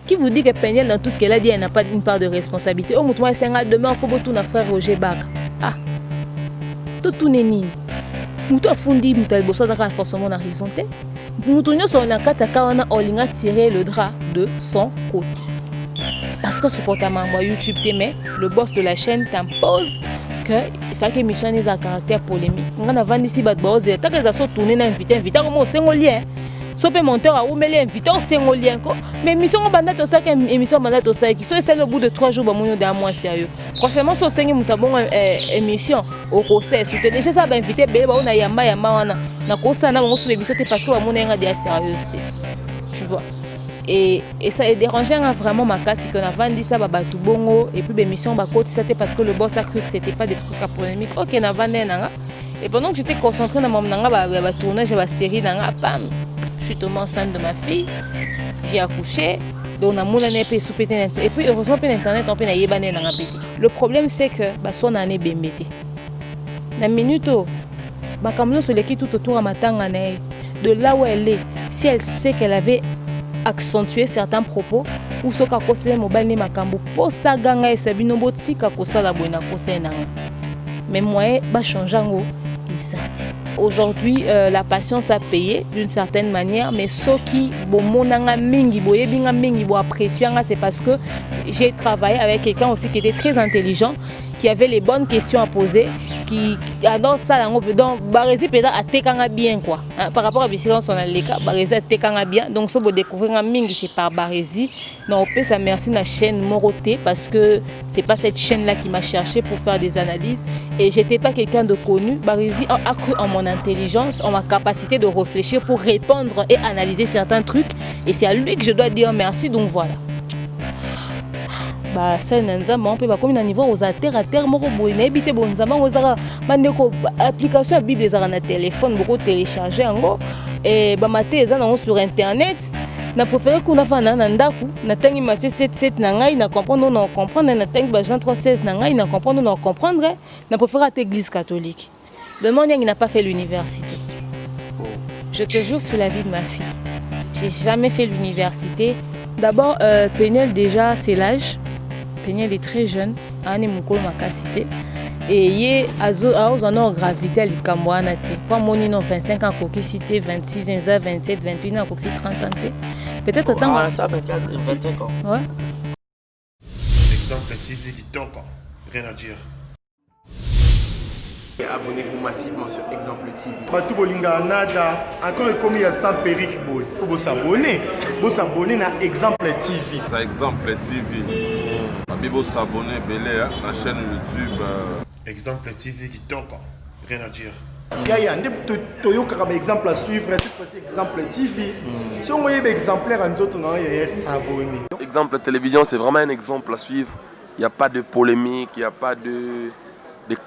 Qui vous dit que Peniel, dans tout ce qu'elle a dit, elle n'a pas une part de responsabilité? Oh, moi, c'est un demain, il faut tout notre frère Roger Bak. Ah, tout n'est ni. Moutou a fondi, moutou a bossé dans la forcément dans horizonté. Moutou n'y a son akata, on a tiré le drap de son côté. Parce que supportamment, moi, YouTube t'aimait, le boss de la chaîne t'impose qu'il faut que l'émission ait un caractère polémique. On a vendu ici, tant que ça soit tourné, invité, comment on s'est lien. Si on peut monter à où mais invité, on s'est lien. Mais l'émission on bandat au sac, émission bandat au sac, qui sont celles au bout de 3 jours, on est un mois sérieux. Prochainement, si on s'est bon émission au conseil, si tu déjà ça, invité, on a yamba, on a conseil, on a sur l'émission parce que on est un dia sérieux, tu vois. Et ça a dérangé vraiment ma casse qu'on a vendu ça à tout bongo et puis l'émission c'était parce que le boss a cru que c'était pas des trucs à polémique. Ok, on a vendu et pendant que j'étais concentrée dans mon tournage de la série, je suis tombée enceinte de ma fille, j'ai accouché, donc on a mon année sous pété et puis heureusement pas internet on peut na yebane na pété. Le problème c'est que son année bembété. La minute ma camion sur l'équipe tout autour à matanga de là où elle est, si elle sait qu'elle avait accentuer certains propos ou ce qu'a causé mobile ni makambo pour ça ganga et sabino botika kosala boina kosena mais moi ba changer ngo isati aujourd'hui la patience a payé d'une certaine manière mais ce qui bomonanga mingi boyebinga mingi bo apprécianga c'est parce que j'ai travaillé avec quelqu'un aussi qui était très intelligent qui avait les bonnes questions à poser qui adore ça donc Barési peut-être à tekanga bien quoi hein, par rapport à Bissilence on a les cas Barési à tekanga bien donc ça vous découvrir un mingi c'est par Barési non on peut ça merci la chaîne Moroté parce que c'est pas cette chaîne là qui m'a cherché pour faire des analyses et j'étais pas quelqu'un de connu. Barési a cru en mon intelligence en ma capacité de réfléchir pour répondre et analyser certains trucs et c'est à lui que je dois dire merci donc voilà. Bah ça nzamba on peut pas comme niveau aux terre à terre moko boy na ebité bon nzamba ozaka bandeko application bible ezaka na téléphone beaucoup télécharger yango et ba maté eza nango sur internet na préféré qu'on a fait na ndaku na tangi Matthieu 7:7 na ngai na comprendre na comprendre na tangi ba Jean 3:16 na ngai na comprendre na comprendre na préféré à l'église catholique. Demande il n'a pas fait l'université. Je te jure sur la vie de ma fille. J'ai jamais fait l'université. D'abord Peniel déjà c'est l'âge. Peniel est très jeune, Anne Moukolo Makasité. Et il a gravité à l'Ikamboana. Pas mon 25 ans, cité 26 ans, 27, 21 ans, 30 ans. Peut-être attends. Ah, ça 24, 25 ans. Ouais. Exemple TV qui toque, rien à dire. Abonnez-vous massivement sur Exemple TV. Batou bolinga nada encore comme il y a 100 perruques boy. Faut vous s'abonner. Vous s'abonner à Exemple TV. Ça Exemple TV. Bibo s'abonner belé à la chaîne YouTube. Exemple TV qui toque, rien à dire. Yaya, Toyo comme exemple à suivre, cette fois-ci Exemple TV. Si on voyait exemplaire en autres, non, il y a s'abonner. Exemple télévision, c'est vraiment un exemple à suivre. Il n'y a pas de polémique, il n'y a pas de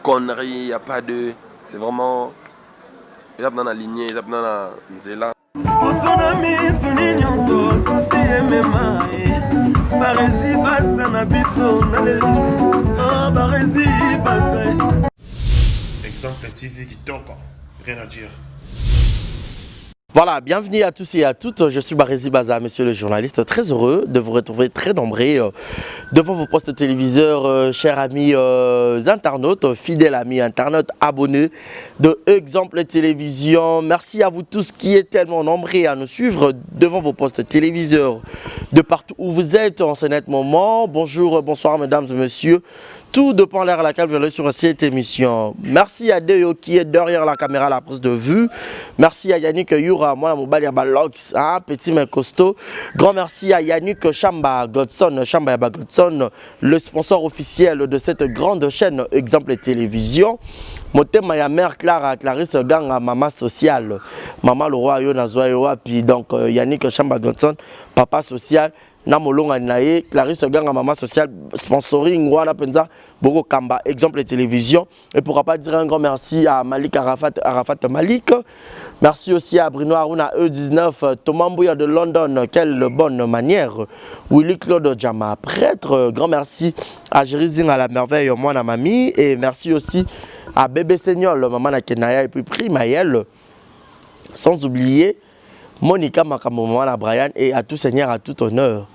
conneries, il n'y a pas de... C'est vraiment... Il y a dans la lignée, il y a dans la nzela. Exemple TV qui toque, rien à dire. Voilà, bienvenue à tous et à toutes. Je suis Barési Baza, monsieur le journaliste. Très heureux de vous retrouver très nombreux devant vos postes téléviseurs, chers amis internautes, fidèles amis internautes, abonnés de Exemple Télévision. Merci à vous tous qui êtes tellement nombreux à nous suivre devant vos postes téléviseurs de partout où vous êtes en ce net moment. Bonjour, bonsoir mesdames et messieurs. Tout dépend de l'air à laquelle vous allez sur cette émission. Merci à Deyo qui est derrière la caméra, la prise de vue. Merci à Yannick Yura, moi, Mobali Balox, petit mais costaud. Grand merci à Yannick Chamba Godson, le sponsor officiel de cette grande chaîne Exemple Télévision. Motem ma mère Clara, Clarisse Ganga, maman sociale. Maman le roi Yonazoa, puis donc Yannick Chamba Godson, papa social. Namolonga nae Clarisse Ganga maman social sponsoring wana penza Boko Kamba Exemple Télévision et pourra pas dire un grand merci à Malik Arafat Malik. Merci aussi à Bruno Aruna E19 Thomas Mbouya de London, quelle bonne manière. Willy Claude Djama prêtre, grand merci à Jérizing à la merveille moi na mamie et merci aussi à Bébé Seigneur maman na Kenaya et puis Primaël sans oublier Monica Makamoma, Brian et à tout seigneur, à tout honneur.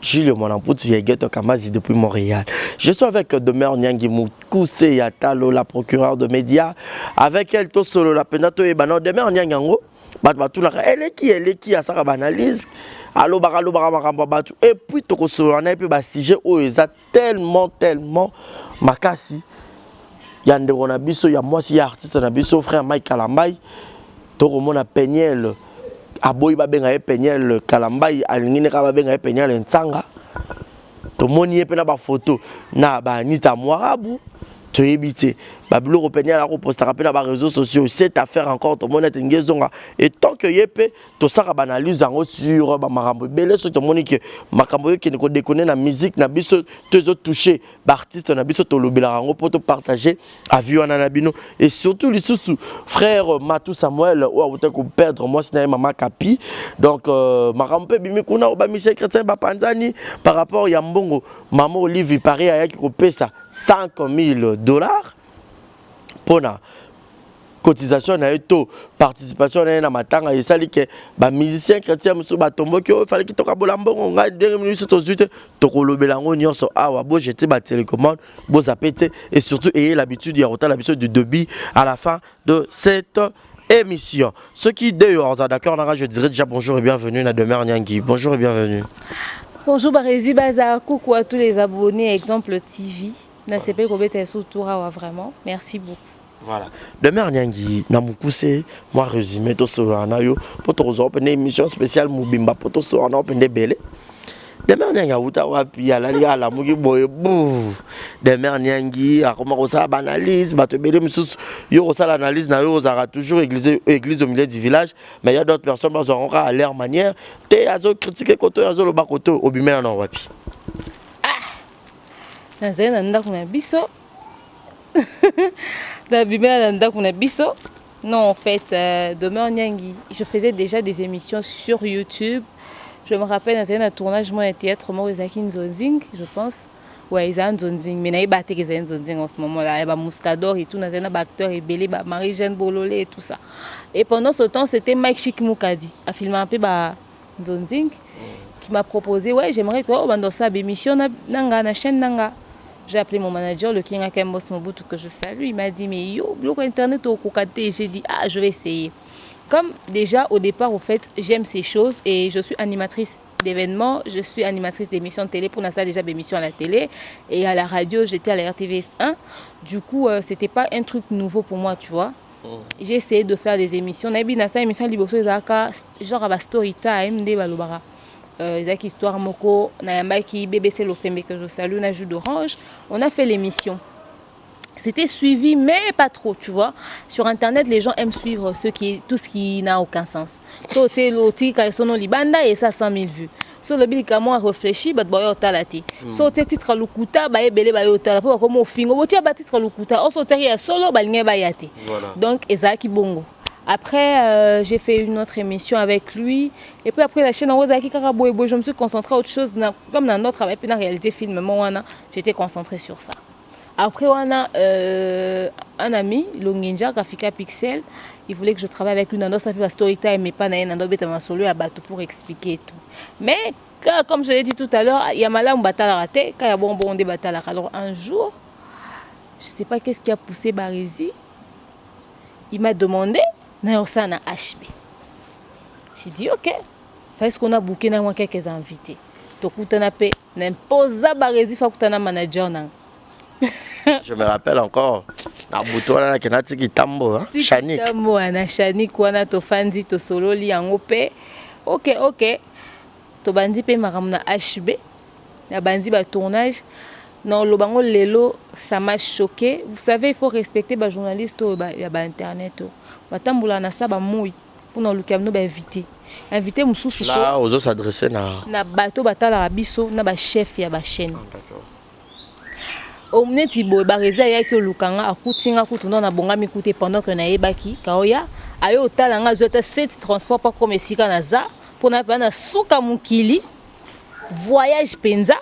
Julio Monamputu Yegeto Kamazi depuis Montréal. Je suis avec Demer Nyangi Moukousse Yatalo, la procureure de médias. Avec elle, tout solo, la penato et banon. Demer Nyangango, elle est qui a sa analyse. Allo batu. Et puis, tout solo, on a pu sujet où ils ont tellement makasi. Yande Ronabiso, il y a moi, si artiste Nabiso, frère Mike Kalambay. Tout le monde a peigné le. Aboy ba benga penyel Kalambay alingine ka ba benga penyel Ntsanga to moni pe na ba photo na ba nita mwarabu to yebite ba biloko penyel la ko poster pe na ba réseaux sociaux cette affaire encore to moni ngezonga et tant que yepé to saka ba analyse dango sur ba makambo belé so to moni que makambo ke ko déconner na musique na biso to zo toucher ba artiste na biso to lobela rango pour to partager avion na bino et surtout les sous frère Matou Samuel ou a ko perdre moi c'est maman Kapi donc makambo bimi kuna ba Michel Chrétien ba Panzani par rapport ya mbongo maman Olivier Paris aya ki ko pesa $5,000 pour la cotisation na eto participation na matanga et ça li que ba musicien chrétien musu ba tombo ki o fallait ki toka bolambongo nga ndenge minute to zuite to kolobelango nyonso awa bo jeter ba télécommande bo zapete et surtout ayez l'habitude ya rota l'habitude du débit à la fin de cette émission. Ceux qui d'ailleurs d'accord je dirais déjà bonjour et bienvenue na Demer Nyangi. Bonjour et bienvenue. Bonjour Barési Baza, coucou à tous les abonnés Exemple TV. N'a pas combien sous tour vraiment. Merci beaucoup. Voilà. Demer Nyangi na mukuse moi résumé to so na yo pour to zo open émission spéciale Mubimba pour to so na open de belé. Demer Nyangi uta wapi ala li ala muki boye bou. Demer Nyangi a comment ça analyse ba to belé mususu yo ça l'analyse na yo za toujours église au milieu du village mais il y a d'autres personnes qui auront à leur manière te azo critiquer koto azo lo bakoto obimela na wapi. Non, en fait, Demer Nyangi, je faisais déjà des émissions sur YouTube. Je me rappelle, dans un tournage, moi, un théâtre, moi, Zaki Nzonzing, je pense. Ouais, ils ont Nzonzing, mais il y a des Nzonzing en ce moment-là. Il y a Mouskador et tout, dans un acteur et Belé, Marie-Jeanne Bololé et tout ça. Et pendant ce temps, c'était Mike Chic Moukadi, a filmé un peu Nzonzing, qui m'a proposé, ouais, j'aimerais que dans sa émission, na chaîne Nanga. J'ai appelé mon manager, le King Akembos Mobutu, que je salue. Il m'a dit, mais yo, bloc internet au Kokate. J'ai dit, ah, je vais essayer. Comme déjà, au départ, au fait, j'aime ces choses et je suis animatrice d'événements, je suis animatrice d'émissions de télé. Pour ça, déjà d'émissions à la télé et à la radio, j'étais à la RTVS 1. Du coup, c'était pas un truc nouveau pour moi, tu vois. J'ai essayé de faire des émissions. Nabi Nasa, émission Liboso, genre à Story Time, des Balobara. Zaki Histoire Moko, Nayambaki, BBC Lofembe que je salue, on a jus d'orange. On a fait l'émission. C'était suivi, mais pas trop, tu vois. Sur Internet, les gens aiment suivre tout ce qui n'a aucun sens. So, l'outil, quand ils sont libanda, et ça 100 000 vues. So, le bil comment réfléchi, bah, boyo talati. So, titre lukuta, bah, belé, bah, talati. Pour comme au fingo, bah, titre lukuta. On sauterait solo, bah, l'ingé, bah, yate. Donc, Ezaki Bongo. Après, j'ai fait une autre émission avec lui. Et puis après, la chaîne Rosaki Karaboebo, je me suis concentrée à autre chose. Comme dans notre travail, puis dans réalisé film, j'étais concentrée sur ça. Après, on a un ami, Longinja, Grafika Pixel. Il voulait que je travaille avec lui dans notre story time, mais pas dans notre solo à bateau pour expliquer tout. Mais, comme je l'ai dit tout à l'heure, il y a malin batala raté, quand il y a bon débat. Alors un jour, je ne sais pas qu'est-ce qui a poussé Barési. Il m'a demandé. Na ça na HB. J'ai dit OK. Parce qu'on a booké na quelques invités. Donc on a payé n'imposa Barési fa kutana manager na. Je me rappelle encore na boutola na kenati kitambo hein Chanik. Kitambo na Chanik wana to fandi to solo li yango pe. OK. To bandi pe maramna HB. Na bandi ba tournage. Non, le bango lelo ça m'a choqué. Vous savez, il faut respecter les journalistes il y a internet. Batambula na saba moui pour nous le invité. Invité mususu là aux autres s'adresser na bateau batala biso na ba chef ya ba chaîne. D'accord. Omneti boy Barési ya ki lukanga akutinga kutuna na bonga mikute pendant que na yebaki kaoya ayo talanga zota 7 transport pas comme sika na za pour na na suka mukili voyage penza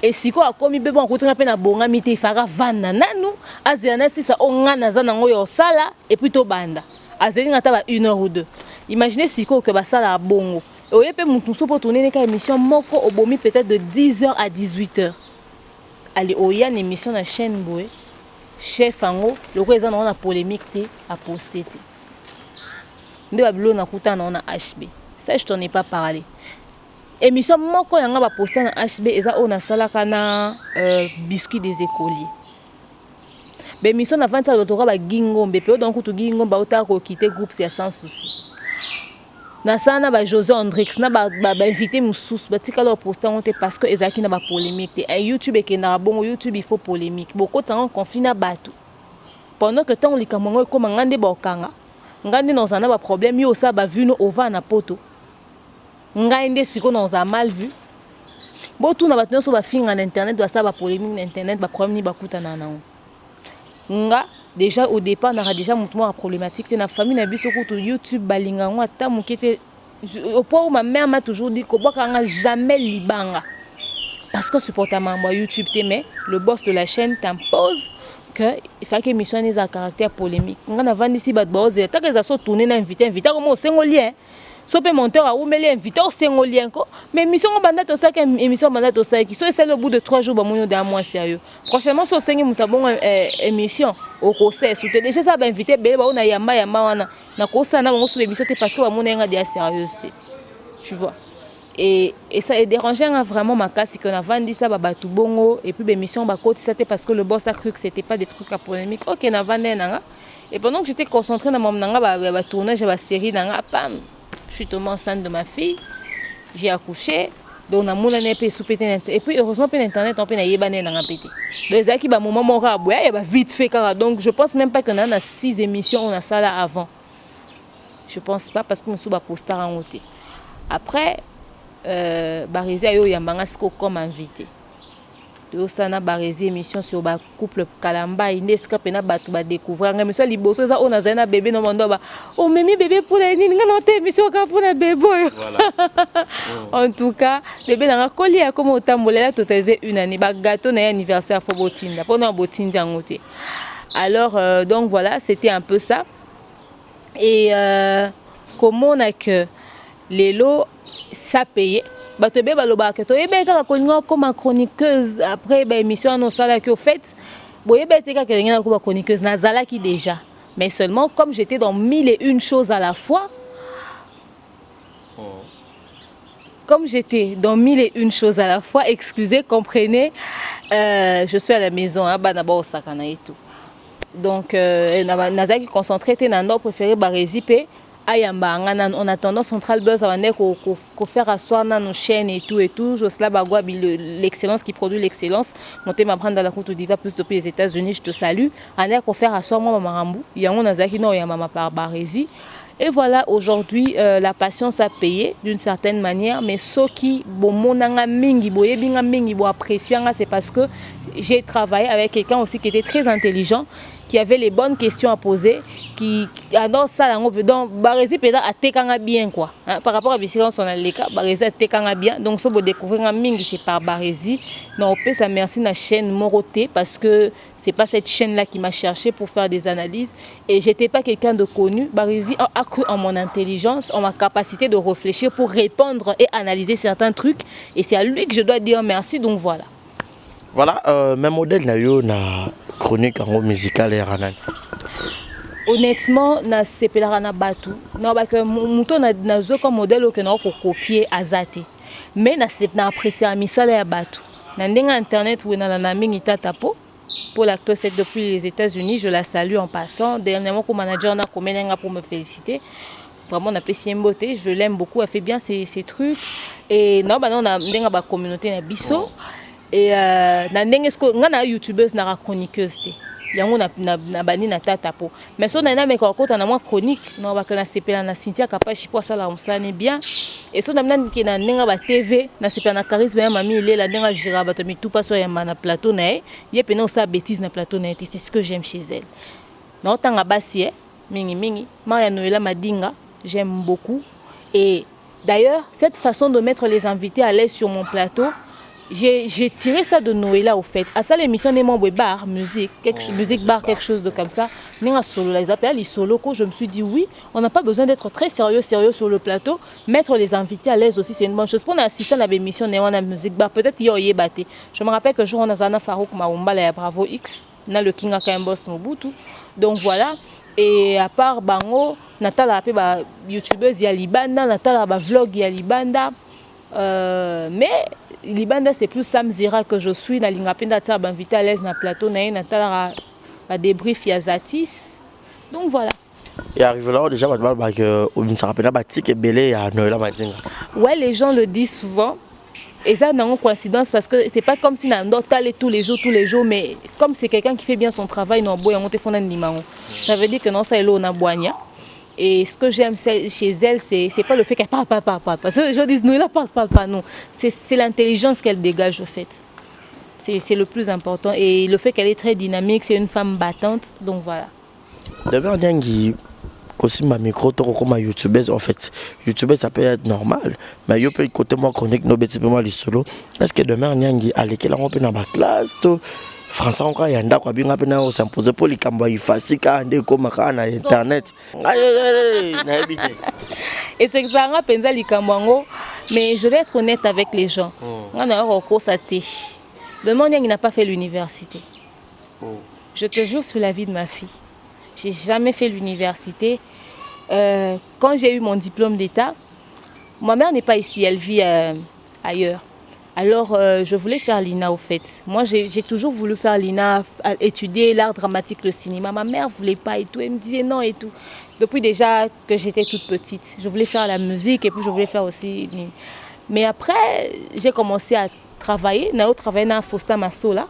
et siko akomi bebo akutinga pe na bonga mite fara vana nanu aziana sisa onga za nango yo sala et puis to banda. Azeli ngata ba 1 heure ou 2. Imaginez si que basala bongo. oye pe mutu so pour tourner une émission moko obomi peut-être de 10h à 18h. Allez oya une émission na chaîne boy. Chef ango loko eza na polémique te à poster te. Nde babilo na kuta na HB. Ça je t'en ai pas parlé. Émission moko yanga ba poster na HB eza ona salaka na biscuit des écoliers. Be émission na vente ça dotora ba gingombe pe donc tu gingombe ba ota ko quitter groupe c'est sans souci. Na sana ba José Andrix na ba invité mususu ba tika lo poster on te parce que ezaki na ba polémique te. YouTube et na bon YouTube il faut polémique. Beaucoup tant confina batu. Pendant que temps likamongo comme ngande ba okanga. Ngande dans un ba problème yo ça ba vu no ova na poto. Ngande siko dans un mal vu. Bo tout na ba tno so ba finga na internet ba ça ba polémique na internet ba problème ni ba kuta na na. Nga déjà au départ on a déjà montré problématique na famille na biso ko YouTube balinga ngo ata mukete au point où ma mère m'a toujours dit ko bokanga jamais libanga parce que supportement moi YouTube mais le boss de la chaîne t'impose que il faut que émission ait un caractère polémique nga na vandi si bat boss ta que ça soit tourner na invité comme au sengolien so pe monteur a oumeli invité au sengolien ko mais émission on banda to ça que émission banda to ça qui so c'est au bout de 3 jours ba monyo d'un mois sérieux prochainement so sengi mutabon émission au conseil souté déjà ça ba invité be ba on a yamba wana na ko ça na bango sous émission parce que ba monenga dia sérieuxité tu vois et ça est dérangeant vraiment ma casse qu'on a vendu ça ba tout bongo et puis l'émission ba côté c'était parce que le boss a cru que c'était pas des trucs à polémique OK na vendu nanga et pendant que j'étais concentrée dans mon nanga ba tournage ba série nanga pam je suis tombée enceinte de ma fille, j'ai accouché, donc on a mon année pe soupété et puis heureusement pe internet on peut na yebané na pété. Donc ça qui ba moment mon raboya et ba vite fait car donc je pense même pas qu'on a 6 émissions on a ça là avant. Je pense pas parce que nous sous ba poster en côté. Après Barézi ayo yambanga siko comme invité. De osana Barézi émission sur ba couple Kalamba ineska pena batu ba découvrir nga monsieur liboso za on a zana bébé no mondo ba o memi bébé pour la nini nga no te émission ka pour la bébé. Voilà. En tout cas, bébé na koli a comme otambolela totalisé une année ba gâteau na anniversaire fo botinda pendant botinda ngote. Alors donc voilà, c'était un peu ça. Et comment on a que les lots ça payé bato be baloba ke to yebe ka kolinga comme chroniqueuse après ba émission no sala que au fait boyebe te ka kelinga ko ba chroniqueuse na zala qui déjà mais seulement comme j'étais dans 1001 choses à la fois comme j'étais dans 1001 choses à la fois excusez comprenez je suis à la maison hein ba na ba osakana et tout donc na qui concentré te na ndo préféré Barézi pe ayamba on a tendance Central Buzz à faire asseoir dans nos chaînes et tout Josla Bagua l'excellence qui produit l'excellence monter ma prendre dans la route diva plus depuis les États-Unis je te salue on a faire asseoir moi Marambu yango nazaki no ya mama par Barézi et voilà aujourd'hui la patience a payé d'une certaine manière mais ce qui bomonanga mingi boyebinga mingi bo apprécier c'est parce que j'ai travaillé avec quelqu'un aussi qui était très intelligent qui avait les bonnes questions à poser qui adore ça donc Barézi peut-être a tekanga bien quoi hein, par rapport à Bissirance on a les cas Barézi a tekanga bien donc ça vous découvrir un mingi c'est par Barézi non on peut ça merci la chaîne Moroté parce que c'est pas cette chaîne là qui m'a cherché pour faire des analyses et j'étais pas quelqu'un de connu Barézi a cru en mon intelligence en ma capacité de réfléchir pour répondre et analyser certains trucs et c'est à lui que je dois dire merci donc voilà. Voilà, même modèle na yo na chronique en musical et ranan. Honnêtement, na sepelaka na batu. Na ba que muto na zo comme modèle que na ko copier azate. Mais na apprécier misala ya batu. Na ndenga internet où na mingi tata pour l'acteur c'est depuis les États-Unis, je la salue en passant. Dernièrement comme manager na komenenga pour me féliciter. Vraiment on a apprécié beauté, je l'aime beaucoup, elle fait bien ses trucs et non ba non na ndenga ba communauté na biso. Et na ndenge sko ngana youtubeuse na chroniqueuse te yango na bani na tata po mais so na me ko kota na moi chronique na ba kana sepela na Cynthia Kapashi pour ça la msane bien et so na ki na ndenga ba TV na sepela na charisme ya mami ile la ndenga jira ba to mi tout pas so ya na plateau na ye pe no sa bêtise na plateau na c'est ce que j'aime chez elle na tanga basi mingi Maria Noela Madinga j'aime beaucoup et d'ailleurs cette façon de mettre les invités à l'aise sur mon plateau J'ai tiré ça de Noëlla au fait. À ça l'émission des membres bar, musique, musique bar, quelque chose de comme ça. N'est solo, ils appellent les solos. Je me suis dit oui, on n'a pas besoin d'être très sérieux sur le plateau. Mettre les invités à l'aise aussi, c'est une bonne chose. Pour assister à l'émission de musique bar, peut-être y a batté. Je me rappelle que jour on a Zana Farouk Maoumba la Bravo X, na le King Akambos Mobutu. Donc voilà. Et à part Bango, Natala a fait youtubeuse ya Libanda, Natala a vlog ya Libanda. Mais Libanda c'est plus Sam Zira que je suis na lingapenda tsa ba invité à l'aise na plateau na Natala a débrief ya Zatis. Donc voilà. Et arrivé là déjà que on se rappelle pas tique belé à Noëlla Madinga. Ouais, les gens le disent souvent. Et ça n'a aucune coïncidence parce que c'est pas comme si on doit aller tous les jours, mais comme c'est quelqu'un qui fait bien son travail, ça veut dire que non, ça est là, on a boigna. Et ce que j'aime chez elle, c'est pas le fait qu'elle parle. Parce que les gens disent non, elle parle pas, non. C'est l'intelligence qu'elle dégage, au fait. C'est le plus important. Et le fait qu'elle est très dynamique, c'est une femme battante, donc voilà. D'abord, aussi ma micro comme youtubeuse en fait youtubeuse ça peut être normal mais yo peut côté moi chronique no beti moi les solo est-ce que demain nyangi alekela on peut dans ma classe to français encore yanda kwa binga pena o s'imposer pour les kamba ifasika ande comme na internet na habité et c'est que ça nga penza likambango mais je vais être honnête avec les gens on a recours à té demain nyangi n'a pas fait l'université je te jure sur la vie de ma fille. J'ai jamais fait l'université. Quand j'ai eu mon diplôme d'État, ma mère n'est pas ici, elle vit ailleurs. Alors, je voulais faire l'INA au fait. Moi, j'ai toujours voulu faire l'INA, étudier l'art dramatique, le cinéma. Ma mère ne voulait pas et tout, elle me disait non et tout. Depuis déjà que j'étais toute petite, je voulais faire la musique et puis je voulais faire aussi... Mais après, j'ai commencé à travailler. J'ai travaillé dans Fosta Massola,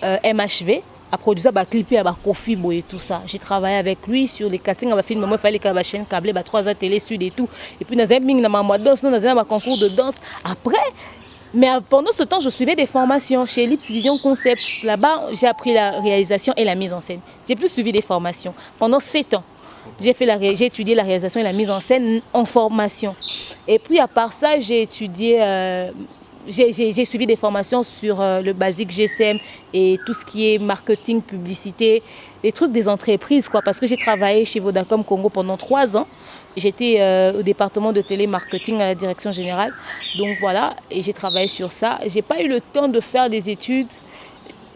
MHV. À produire des clips à Kofi Boy et tout ça. J'ai travaillé avec lui sur les castings à film, moi il fallait que la chaîne câblée 3 ans télé sud et tout. Et puis dans un bing dans ma danse, dans un concours de danse. Après, mais pendant ce temps, je suivais des formations chez Ellipse Vision Concept. Là-bas, j'ai appris la réalisation et la mise en scène. J'ai plus suivi des formations pendant 7 ans. J'ai étudié la réalisation et la mise en scène en formation. Et puis à part ça, j'ai étudié j'ai suivi des formations sur le basique GSM et tout ce qui est marketing, publicité, des trucs des entreprises quoi, parce que j'ai travaillé chez Vodacom Congo pendant 3 ans. J'étais au département de télémarketing à la direction générale. Donc voilà, et j'ai travaillé sur ça. J'ai pas eu le temps de faire des études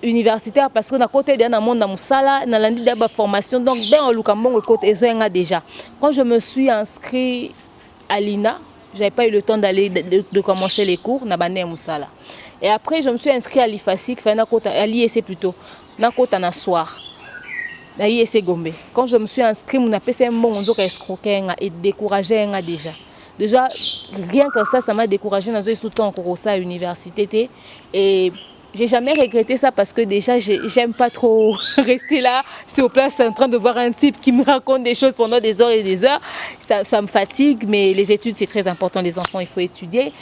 universitaires parce que dans côté d'un monde dans Moussala, dans l'année de formation, donc ben au Lukambon côté déjà. Quand je me suis inscrit à l'INA, j'avais pas eu le temps de commencer les cours na bande Moussala. Et après je me suis inscrit à l'IFASIC, à l'IEC plutôt, na kota na soir. Na IEC Gombe. Quand je me suis inscrit, mon appel c'est un bon on escroquer et décourager déjà. Déjà rien que ça m'a découragé dans tout temps encore à l'université et j'ai jamais regretté ça parce que déjà j'aime pas trop rester là sur place en train de voir un type qui me raconte des choses pendant des heures et des heures. Ça me fatigue, mais les études c'est très important, les enfants il faut étudier.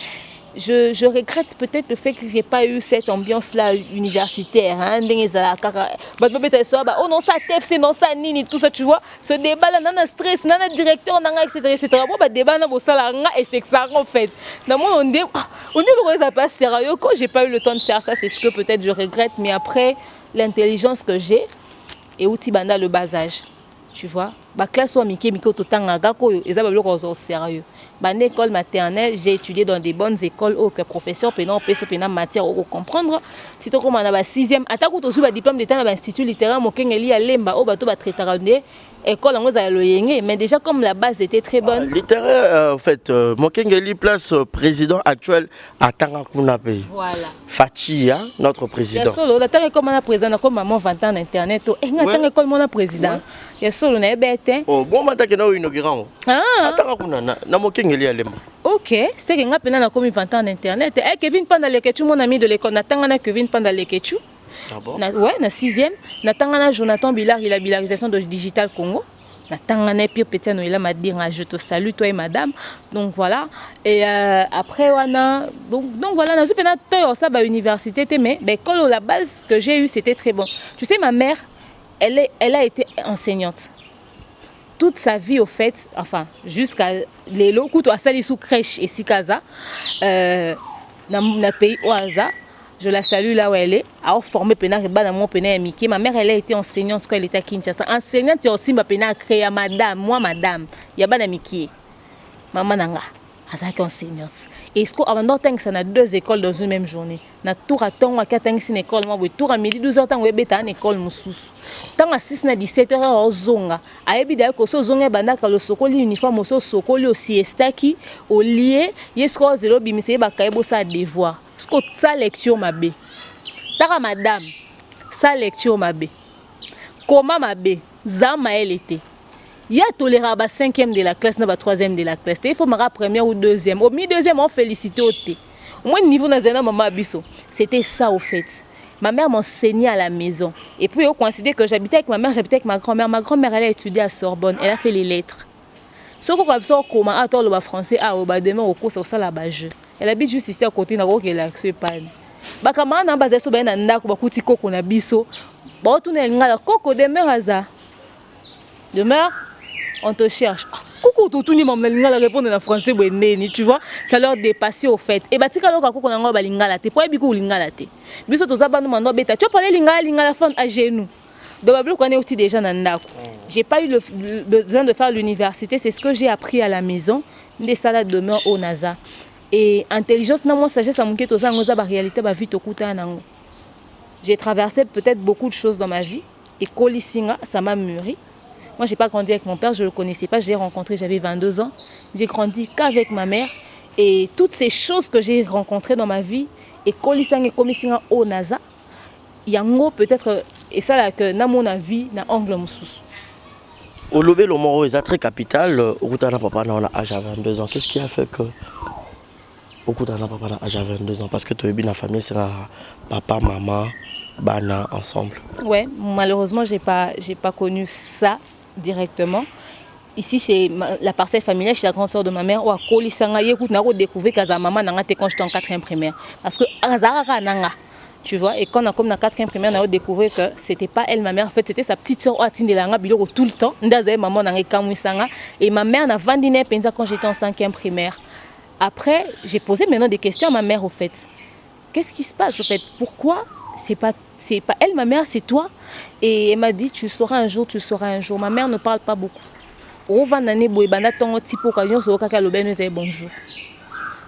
Je regrette peut-être le fait que j'ai pas eu cette ambiance-là universitaire. Oh non, ça TFC, non, ça Nini, tout ça, tu vois. Ce débat-là, non, stress, non, directeur, non, etc. Bon, bah, débat, non, ça, et c'est que ça, en fait. On dit, le pas sérieux. Quand j'ai pas eu le temps de faire ça, c'est ce que peut-être je regrette. Mais après, l'intelligence que j'ai, et outil banda le bas âge. Tu vois, ma classe ou Miki Totanga Gako, ils avaient le sérieux. Dans l'école maternelle, j'ai étudié dans des bonnes écoles où le professeur peut matière au comprendre. Si tu comme en 6e, à ta coûte aussi diplôme d'état dans l'institut littéraire, mon Kengeli à Lemba, au bateau traité école en mais déjà comme la base était très bonne. Littéraire, en fait, mon Kengeli place président actuel à Tangakuna pays. Voilà. Fatia, notre président. Il y a solo, la comme on a président, comme maman 20 ans d'internet, et il y a comme mon président. Il y a solo, on est bête. Oh, bon, maintenant que nous sommes inaugurants. Ah, na mon Kengeli à Lemba. Ok, c'est que nous avons comme 20 ans d'internet. Et Kevin Pandalekechu, mon ami de l'école, n'a Kevin Pandalekechu. Ah bon? Ouais, na 6e, na Jonathan Billard, il a bilarisation de Digital Congo. Na tangana puis petit il m'a dit je te salue toi et madame. Donc voilà. Et après donc voilà, na supena toi ça ba université mais l'école la base que j'ai eu c'était très bon. Tu sais ma mère, elle a été enseignante. Toute sa vie au fait, enfin jusqu'à l'élo couteau à sali sous crèche et sikaza na pays oaza. Je la salue là où elle est. Elle a formé mon Mickey. Ma mère, elle a été enseignante quand elle était à Kinshasa. Enseignante aussi, ma pena créé madame. Moi, madame. Il y a pas Mickey. Maman nanga. Elle a enseignante. Et ce qu'on a dans 2 écoles dans une même journée. Na tour à temps, à 4 une école. Moi, tour à midi, 12h, tant que bêta une école moussous. Tant à 6 na 17h, au zonga. A ebida ko so zonga banda ka lo sokoli uniforme so sokoli au siesta ki au lié. Yesko zelo bimise ba kaebo sa devoir. Sa lecture ma bé. Tara madame, sa lecture ma bé. Comment ma bé? Zama elle était. Il y a tolérable 5e de la classe, na 3e de la classe. Il faut mara première ou deuxième. Au mi-deuxième, on félicite au thé. Au moins niveau nazana maman abisso. C'était ça au fait. Ma mère m'enseignait à la maison. Et puis on considère que j'habitais avec ma mère, j'habitais avec ma grand-mère. Ma grand-mère elle a étudié à Sorbonne, elle a fait les lettres. Ce qu'on absorbe comment attends le français au bas demain au cours ça là-bas jeu. Elle habite juste ici à côté na qu'elle a ce pan. Ba kama na baza so ba na ndako ba kuti koko na biso. Ba tout na ngala koko demeure aza. Demeure, on te cherche. Koko to tout ni mam na lingala répondre en français boneni, tu vois, ça leur dépassait au fait. Et ba tika lo koko na ngala ba lingala te, po biku lingala te. Biso to za ba no mando beta, tu parler lingala fond à genoux. Donc je connais aussi déjà dans ndako. J'ai pas eu le besoin de faire l'université, c'est ce que j'ai appris à la maison, des salades demeure au NASA. Et intelligence, non, moi, sagesse, à mon quête, aux angles, la réalité, ma vie, j'ai traversé peut-être beaucoup de choses dans ma vie. Et Kolisinga, ça m'a mûri. Moi, j'ai pas grandi avec mon père, je le connaissais pas. Je l'ai rencontré, j'avais 22 ans. J'ai grandi qu'avec ma mère. Et toutes ces choses que j'ai rencontrées dans ma vie, et Kolisinga et Komisinga au NASA, il y a un mot peut-être, et ça là, que dans mon avis, dans l'angle moussous. Au Lobé, le Moro est très capital. Routana papa, on a âge à 22 ans. Qu'est-ce qui a fait que beaucoup de papa à 22 ans parce que tu es bien la famille, c'est papa, maman, bana ensemble. Ouais, malheureusement, j'ai pas connu ça directement. Ici, c'est la parcelle familiale chez la grande soeur de ma mère. Ou à Kolisanga, écoute, n'a pas découvert que sa maman n'a quand j'étais en 4e primaire. Parce que tu vois, et quand on a comme dans 4e primaire, on a découvert que c'était pas elle, ma mère. En fait, c'était sa petite soeur Atine de Langa Biloro tout le temps. Maman n'a pas et ma mère n'a pas vendu quand j'étais en 5e primaire. Après, j'ai posé maintenant des questions à ma mère au fait. Qu'est-ce qui se passe au fait? Pourquoi c'est pas elle, ma mère, c'est toi? Et elle m'a dit, tu sauras un jour, tu sauras un jour. Ma mère ne parle pas beaucoup. Bonjour.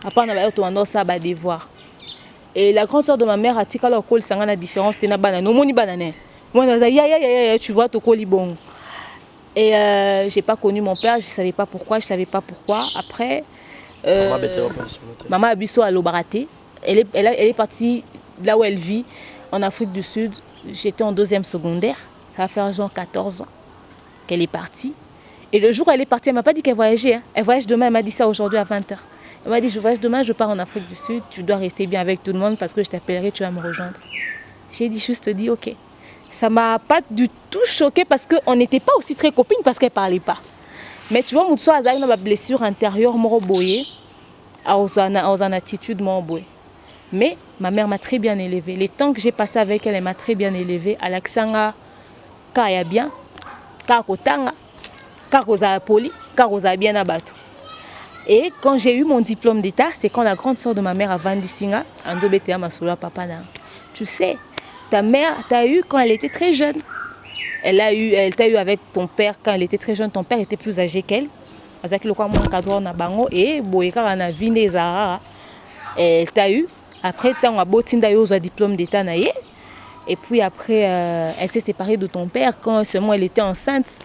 Après, on a ça devoir. Et la grande soeur de ma mère a dit que la différence était tu vois, bon. Et j'ai pas connu mon père, je savais pas pourquoi. Après, maman Abisso à Lobaraté. Elle est partie là où elle vit, en Afrique du Sud. J'étais en 2e secondaire. Ça va faire genre 14 ans qu'elle est partie. Et le jour où elle est partie, elle m'a pas dit qu'elle voyageait. Hein. Elle voyage demain, elle m'a dit ça aujourd'hui à 20h. Elle m'a dit, je voyage demain, je pars en Afrique du Sud. Tu dois rester bien avec tout le monde parce que je t'appellerai, tu vas me rejoindre. J'ai juste dit, ok. Ça m'a pas du tout choquée parce qu'on n'était pas aussi très copines parce qu'elle parlait pas. Mais tu vois, Moutso a une blessure intérieure, moroboye, aux attitudes moroboye. Mais ma mère m'a très bien élevée. Les temps que j'ai passé avec elle, elle m'a très bien élevée. À l'accent, car il y a bien, car au tanga, car aux poli, car aux bien abattu. Et quand j'ai eu mon diplôme d'état, c'est quand la grande soeur de ma mère a vendu Singa, Ando Betea Masula Papa. Tu sais, ta mère t'a eu quand elle était très jeune. Elle t'a eu avec ton père quand elle était très jeune. Ton père était plus âgé qu'elle. Elle t'a eu. Après, tu as un diplôme d'état. Et puis après, elle s'est séparée de ton père quand seulement elle était enceinte.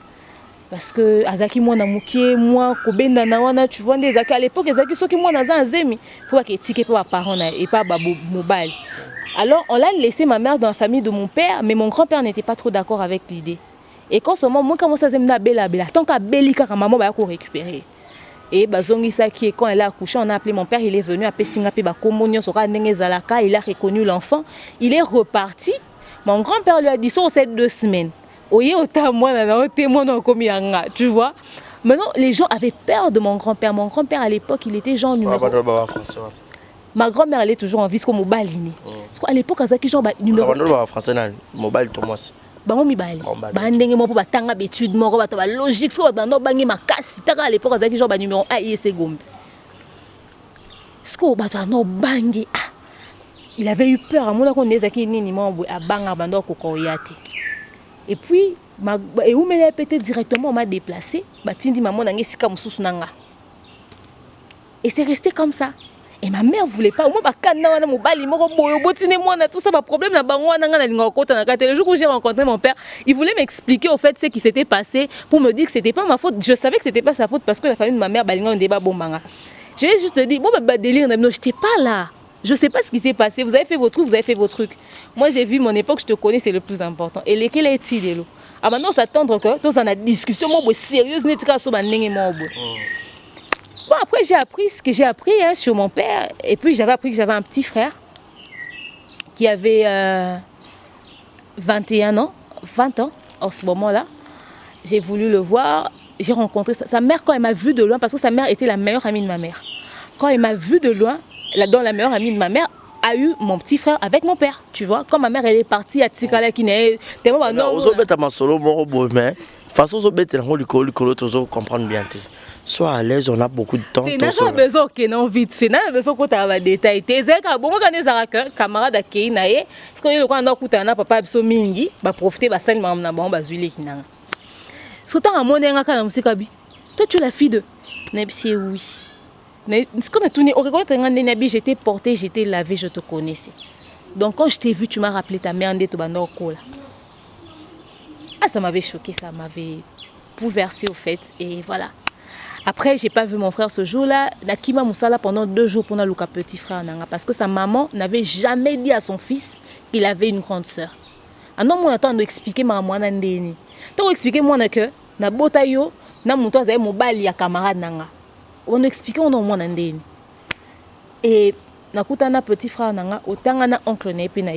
Parce que Azaki moi namukie moi kobenda na wana tu vois des à l'époque Azaki soki moi na zanzemi faut pas que ticket pas parents et pas mobile. Alors on l'a laissé ma mère dans la famille de mon père mais mon grand-père n'était pas trop d'accord avec l'idée. Et quand seulement moi commence à zemna bela tant qu'à belika maman va récupérer. Et bazongi ça qui quand elle a accouché on a appelé mon père, il est venu à Pessinga pe ba komonyo sora ndenge zalaka, il a reconnu l'enfant, il est reparti. Mon grand-père lui a dit ça c'est 2 semaines. Tu vois. Maintenant, les gens avaient peur de mon grand-père. Mon grand-père, à l'époque, il était genre numéro... Ma grand-mère, elle est toujours en vie comme mobile. Parce qu'à l'époque, elle genre numéro... Mobile, Thomas. Logique, à l'époque, elle genre numéro 1 et c'est gombe. il avait eu peur. À mon avis, à Banga Bando Kokoyate. Et puis, et où me pété directement, on m'a déplacé. Batindi maman n'a pas de nanga. Et c'est resté comme ça. Et ma mère voulait pas. Moi, tout ça, problème. Le jour où j'ai rencontré mon père, il voulait m'expliquer au fait ce qui s'était passé pour me dire que c'était pas ma faute. Je savais que c'était pas sa faute parce que la famille de ma mère, un débat bombanga. Je vais juste te dire, bon, délire, je n'étais pas là. Je sais pas ce qui s'est passé. Vous avez fait vos trucs, vous avez fait vos trucs. Moi, j'ai vu mon époque, je te connais, c'est le plus important. Et lesquels est-il? Ah, maintenant, s'attendre que tous en a discussion, moi, sérieuse, n'est-ce pas ça, Bon, après, j'ai appris ce que j'ai appris sur mon père. Et puis, j'avais appris que j'avais un petit frère qui avait 21 ans, 20 ans en ce moment-là. J'ai voulu le voir. J'ai rencontré sa mère quand elle m'a vu de loin, parce que sa mère était la meilleure amie de ma mère. Quand elle m'a vu de loin, la meilleure amie de ma mère a eu mon petit frère avec mon père. Tu vois, quand ma mère elle est partie à Tikala qui n'est pas non. Comprendre bien. Sois à l'aise, on a beaucoup de temps. Tu n'as besoin que non vite fait. Tu n'as besoin que tu aies des détails. Tu sais que bon quand les camarades à qui naé, parce que le quand on a coûté un papa absolu mingi, va profiter va salir maman na bon va zuiler qui nanga. Surtout à mon nenga kana musikabi. Toi tu es la fille de Nebsi oui. Ce qu'on a tourné au regard de Nebi, j'étais portée, j'étais lavée, je te connaissais. Donc quand je t'ai vu, tu m'as rappelé ta mère en déto bando kola. Ah ça m'avait choqué, ça m'avait bouleversé au fait et voilà. Après, j'ai pas vu mon frère ce jour-là. Nakima Moussala pendant 2 jours pour le petit frère nanga parce que sa maman n'avait jamais dit à son fils qu'il avait une grande sœur. Ah non, mon attend d'expliquer ma maman ndeni. T'as expliqué moi que na botayo na muto azaye mobali ya camarade nanga. On expliqué on mon ndeni. Et nakuta na petit frère nanga otanga na oncle na pe na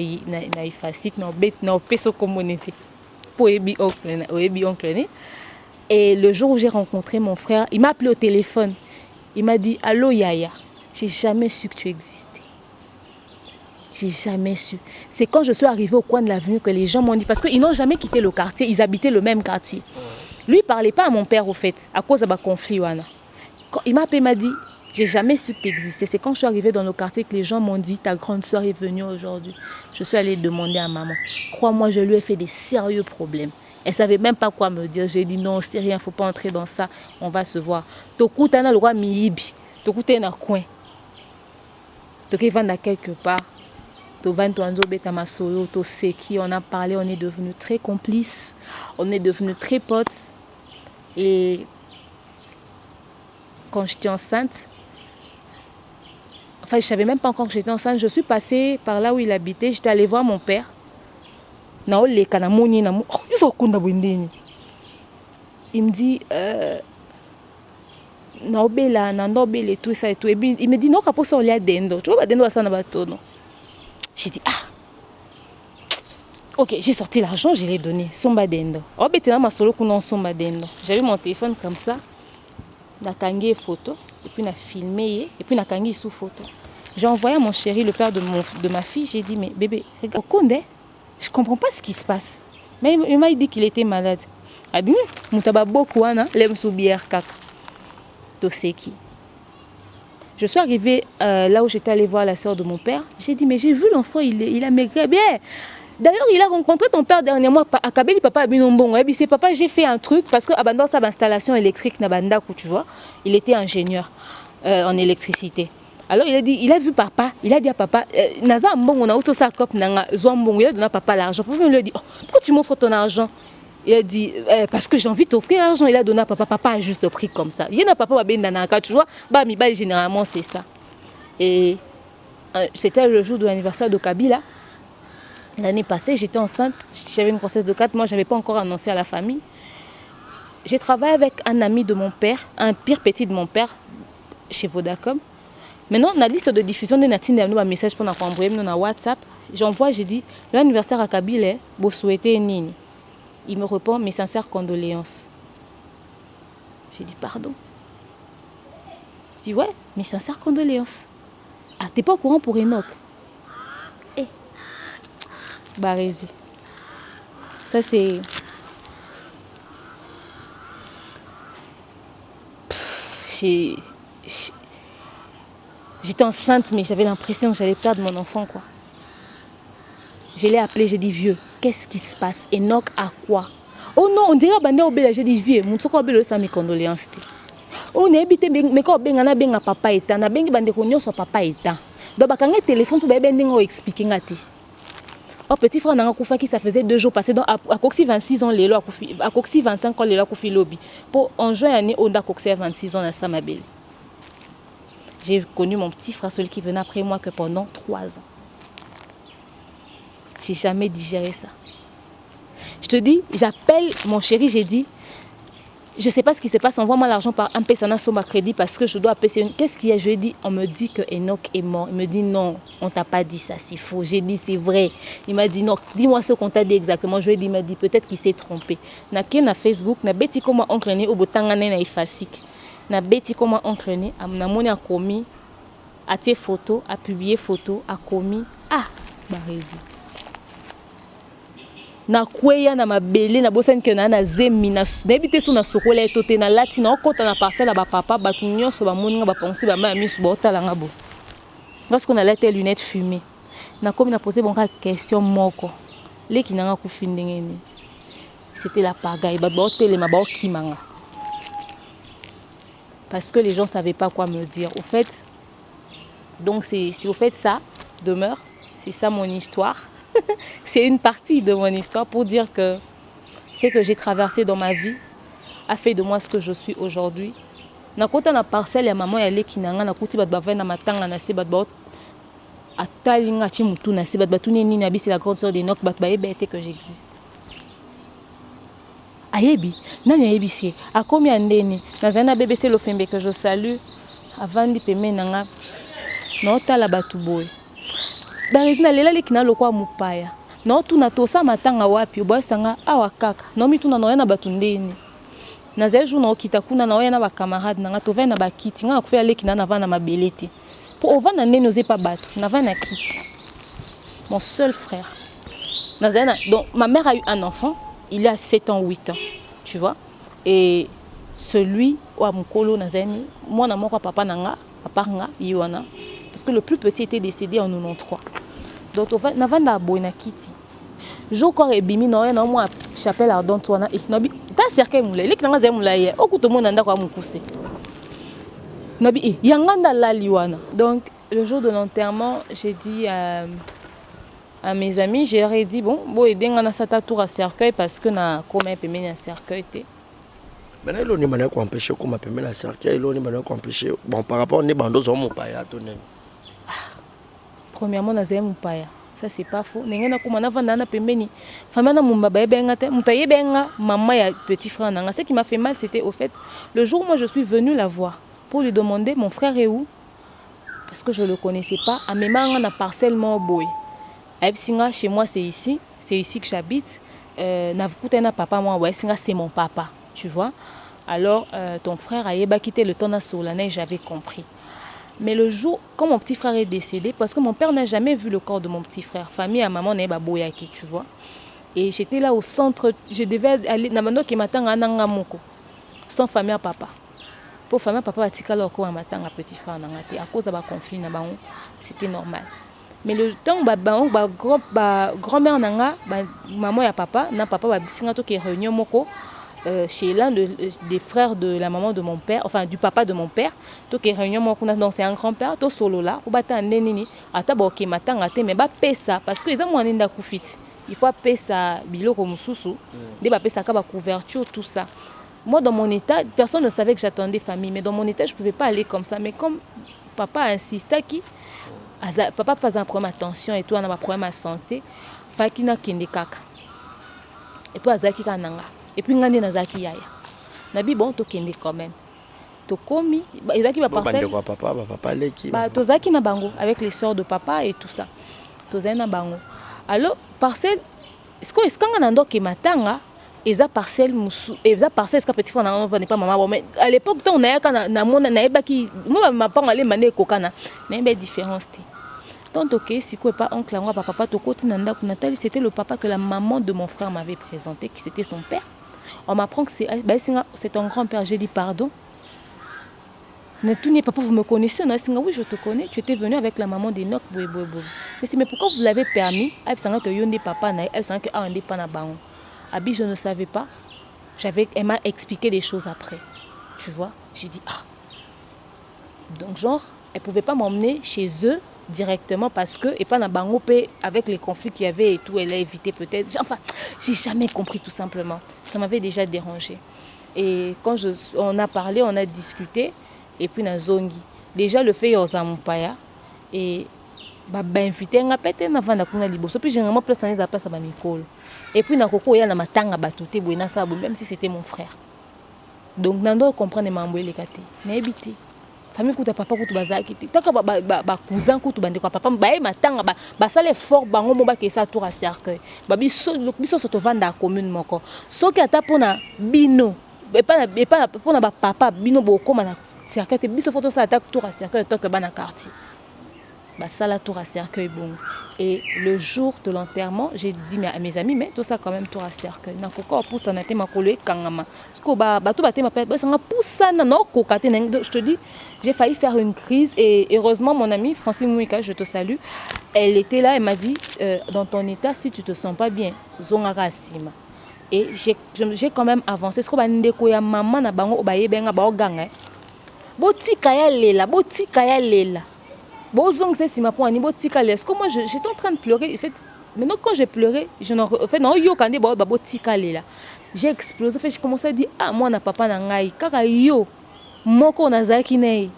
ifasik na bet na peso communauté. Pour ebi oncle ne. Et le jour où j'ai rencontré mon frère, il m'a appelé au téléphone. Il m'a dit « Allô Yaya, j'ai jamais su que tu existais. J'ai jamais su. » C'est quand je suis arrivée au coin de l'avenue que les gens m'ont dit, parce qu'ils n'ont jamais quitté le quartier, ils habitaient le même quartier. Lui, il ne parlait pas à mon père au fait, à cause d'un conflit. Il m'a appelé, il m'a dit « J'ai jamais su que tu existais. » C'est quand je suis arrivée dans le quartier que les gens m'ont dit « Ta grande soeur est venue aujourd'hui. » Je suis allée demander à maman. Crois-moi, je lui ai fait des sérieux problèmes. Elle ne savait même pas quoi me dire. J'ai dit non, c'est rien, il ne faut pas entrer dans ça. On va se voir. Tokuta na le roi Miyibi. Tokuta na coin. Tokuta va quelque part. Tovantuanzo Betama Solo, Toseki. On a parlé, on est devenus très complices. On est devenus très potes. Et quand j'étais enceinte, enfin, je ne savais même pas encore que j'étais enceinte. Je suis passée par là où il habitait. J'étais allée voir mon père. Il me dit tout ça et tout. Il me dit non, tu vois dendo ça na batono. J'ai dit ah. OK, j'ai sorti l'argent, je l'ai donné. Somba dendo. J'avais mon téléphone comme ça. Na kangé photo et puis na filmé et puis na kangé sous photo. J'ai envoyé à mon chéri, le père de ma fille, j'ai dit mais bébé, regarde Konde. Je ne comprends pas ce qui se passe. Mais il m'a dit qu'il était malade. Il dit, je suis arrivée là où j'étais allée voir la soeur de mon père. J'ai dit, mais j'ai vu l'enfant, il a maigri bien. D'ailleurs, il a rencontré ton père dernièrement à Kabeli, papa Abinombon. Et puis, c'est papa, j'ai fait un truc parce que dans sa installation électrique, tu vois, il était ingénieur en électricité. Alors il a vu papa, il a dit à papa, Naza Mbong, on a auto sa cop, Nanga Zoambong, il a donné à papa l'argent. Papa lui a dit, oh, pourquoi tu m'offres ton argent? Il a dit, parce que j'ai envie de t'offrir l'argent. Il a donné à papa, papa a juste pris comme ça. Il y a un papa, tu vois, généralement c'est ça. Et c'était le jour de l'anniversaire de Kabila. L'année passée, j'étais enceinte, j'avais une grossesse de 4 mois, je n'avais pas encore annoncé à la famille. J'ai travaillé avec un ami de mon père, un pire petit de mon père, chez Vodacom. Maintenant, la liste de diffusion de Natine a un message pour envoyer dans WhatsApp. J'envoie, j'ai dit, l'anniversaire à Kabila, vous souhaitez Nini. Il me répond, mes sincères condoléances. J'ai dit, pardon. Il dit, ouais, mes sincères condoléances. Ah, t'es pas au courant pour Enoch? Eh, Barési. Ça, c'est... J'étais enceinte, mais j'avais l'impression que j'allais perdre mon enfant, quoi. Je l'ai appelé, j'ai dit vieux, qu'est-ce qui se passe? Enoch à quoi? Oh non, on dirait que Obéla, j'ai dit vieux, mon soko Obéla, ça mes condoléances. Oh, on est habité, mais quand on a bien papa état, on a bien bande qu'on sur papa état. Donc, quand on a téléphone pour bien expliquer ngati. Oh, petit frère n'a pas qui ça faisait 2 jours passés. Donc, à Coxy 26 ans, les lois, à Coxy 25 ans, les lois Koufi lobby. Pour en juin année, on a Coxy 26 ans à Samabel. J'ai connu mon petit frère, celui qui venait après moi, que pendant 3 ans. J'ai jamais digéré ça. Je te dis, j'appelle mon chéri, j'ai dit, je ne sais pas ce qui se passe, envoie-moi l'argent par un PSANA sur ma crédit parce que je dois payer. Qu'est-ce qu'il y a? Je lui ai dit, on me dit que Enoch est mort. Il me dit non, on ne t'a pas dit ça, c'est faux. J'ai dit c'est vrai. Il m'a dit non, dis-moi ce qu'on t'a dit exactement. Je lui ai dit, il m'a dit peut-être qu'il s'est trompé. Na Facebook, na beti comment oncle né au botangane na ifasik. Na beti comment oncle né, na moni a commis, a tes photos, a publié photo, a commis. Ah, Barési. Na kweya na mabele na bosani ke na zemi na debité so na sokola etote na lati na okota na parcelle ba papa batu nyonso ba moninga ba pensi ba ma misu ba otala ngabo lorsqu'on a les lunettes fumées na comme na posé bon question moko leki na nga ku findengeni c'était la pagaille ba hôtel ma ba okimanga parce que les gens savaient pas quoi me dire au fait. Donc c'est au fait ça demeure, c'est ça mon histoire. C'est une partie de mon histoire pour dire que ce que j'ai traversé dans ma vie a fait de moi ce que je suis aujourd'hui. Na kota na parcelle ya maman ya leki nanga na kuti bat bavai na matanga na se bat bot atalinga chi mutu na se bat batuni ni na bi c'est la grande sœur d'Enoch bat ba ebete que j'existe. Ayebi nani ayebi si akomi andeni na zana bébé c'est l'ofembe que je salue avant di peme nanga na otala batu boy. Barizina lela lekina lokwa mupaya. Na tuna tosa matanga wapi obasanga awa kaka. Na mituna na yana batu ndeni. Na zeju na okita kuna na yana ba camarade na tova na ba kiti nga kufia lekina na vana mabelete. Pour ovana ndeni oze pa batu na vana kiti. Mon seul frère. Na zana donc ma mère a eu un enfant, il a 7 ans 8 ans, tu vois. Et celui wa mukolo na zani, moi na moko papa nanga, papa nga yiwana. Parce que le plus petit était décédé en 93. Donc, on a un boina kiti. Je crois que bimi na na moi chapelle ardente wana et nabi ta cercle moulé lek na za moulé o kuto mo nanda kwa mukuse. Nabi yanganda la liwana. Donc le jour de l'enterrement, j'ai dit à mes amis, j'ai dit bon aider ngana sata tour à cercueil parce que na comme pemé na cercueil té. Mais là, il y a un empêché comme appelle la cercueil, il y a un empêché. Bon par rapport aux bandos hommes paya tonen. Premièrement na zema paya. Ça c'est pas faux. Nengena komana vanda na pembeni. Fama na mumba ba benga te, mutaye benga maman ya petit frère nanga. Ce qui m'a fait mal c'était au fait le jour où moi je suis venue la voir pour lui demander mon frère est où parce que je le connaissais pas. A memanga na parcelle mo boy. Singa chez moi c'est ici que j'habite. Na vukuta na papa moi ouais singa c'est mon papa, tu vois. Alors ton frère a yeba quitté le temps na sur la neige, j'avais compris. Mais le jour, quand mon petit frère est décédé, parce que mon père n'a jamais vu le corps de mon petit frère, famille à maman n'est pas boyaki, tu vois. Et j'étais là au centre, je devais aller, namando qui m'attend à Nangamoko, sans famille à papa. Pour famille à papa, tika là au m'attend à petit frère nangati, à cause de la conflit nabaon, c'était normal. Mais le temps grand-mère nanga, maman et papa, na papa ba bisingato qui réunion moko. Chez l'un des frères de la maman de mon père, enfin du papa de mon père, donc c'est un grand-père, tout solo là, ou bata nenini, ataba ok matanga te mais ba pesa parce que ils ont moins d'inda koufit. Il faut pesa biloko mususu, de ba pesa ka ba couverture tout ça. Moi dans mon état, personne ne savait que j'attendais famille, mais dans mon état je pouvais pas aller comme ça. Mais comme papa insistait qui, papa pas un problème attention et tout, on a un problème à santé, fakina kende kaka. Et puis azaki kananga. Et puis ngandi nazaki yaya nabi bon tokende quand même tokomi ezaki ba parcelle papa leki ba tozaki na bango avec les sœurs de papa et tout ça tozai na bango alors parcelle est-ce que ngana ndoke matanga eza parcelle musu eza parcelle ska petit frère na on n'est pas maman bon mais à l'époque on a na mona na ebaki moi ma papa ngale mané kokana na une différence té. Donc ok, si quoi pas oncle moi papa tokoti nanda kunatali c'était le papa que la maman de mon frère m'avait présenté qui c'était son père. On m'apprend que c'est un grand-père. J'ai dit pardon. Papa, vous me connaissez? On a dit, oui, je te connais. Tu étais venu avec la maman d'Enoch. Mais pourquoi vous l'avez permis? Elle savait que Yonde papa, elle savait que Yonde pas na bango. Abi, je ne savais pas. Elle m'a expliqué des choses après. Tu vois? J'ai dit, ah. Donc, genre, elle ne pouvait pas m'emmener chez eux directement parce que, et pas na bango, avec les conflits qu'il y avait et tout, elle a évité peut-être. Enfin, j'ai jamais compris tout simplement. Ça m'avait déjà dérangé. Et quand on a parlé, on a discuté. Et puis na zongi déjà le fait yoza mpaya et ba invité nga pete na vanda kuna liboso puis j'ai vraiment place dans place ba mikolo et puis na koko ya na matanga batuté boina sabo même si c'était mon frère donc nando comprendre mamboele kate na ebité famille kuta papa kutu bazaki te taka ba cousin kutu bande kwa papa ba matanga ba sale fort bango mo ba ke sa tour à cercueil ba biso to vanda commune moko soki ata pona bino et pas pona ba papa bino boko mana cercueil te biso photo ça attaque tour à cercueil tant que bana quartier bah ça la tour à cercueil bon et le jour de l'enterrement j'ai dit à mes amis mais tout ça quand même tour à cercueil na koko poussa na te makolo kangama parce que ba tout ba te m'appelle ça nga poussa na no kokate je te dis j'ai failli faire une crise et heureusement mon amie Francine Mouika je te salue elle était là elle m'a dit dans ton état si tu te sens pas bien zongaka asima et j'ai quand même avancé ce que ba ndeko ya maman na bango ba yebenga ba oganga botika ya lela bozong c'est si ma point ni botika lela comme moi j'étais en train de pleurer en fait maintenant quand j'ai pleuré je n'en fait non yo kande ba botika lela j'ai explosé fait j'ai commencé à dire ah moi na papa na ngai kaka yo moko nazaki nei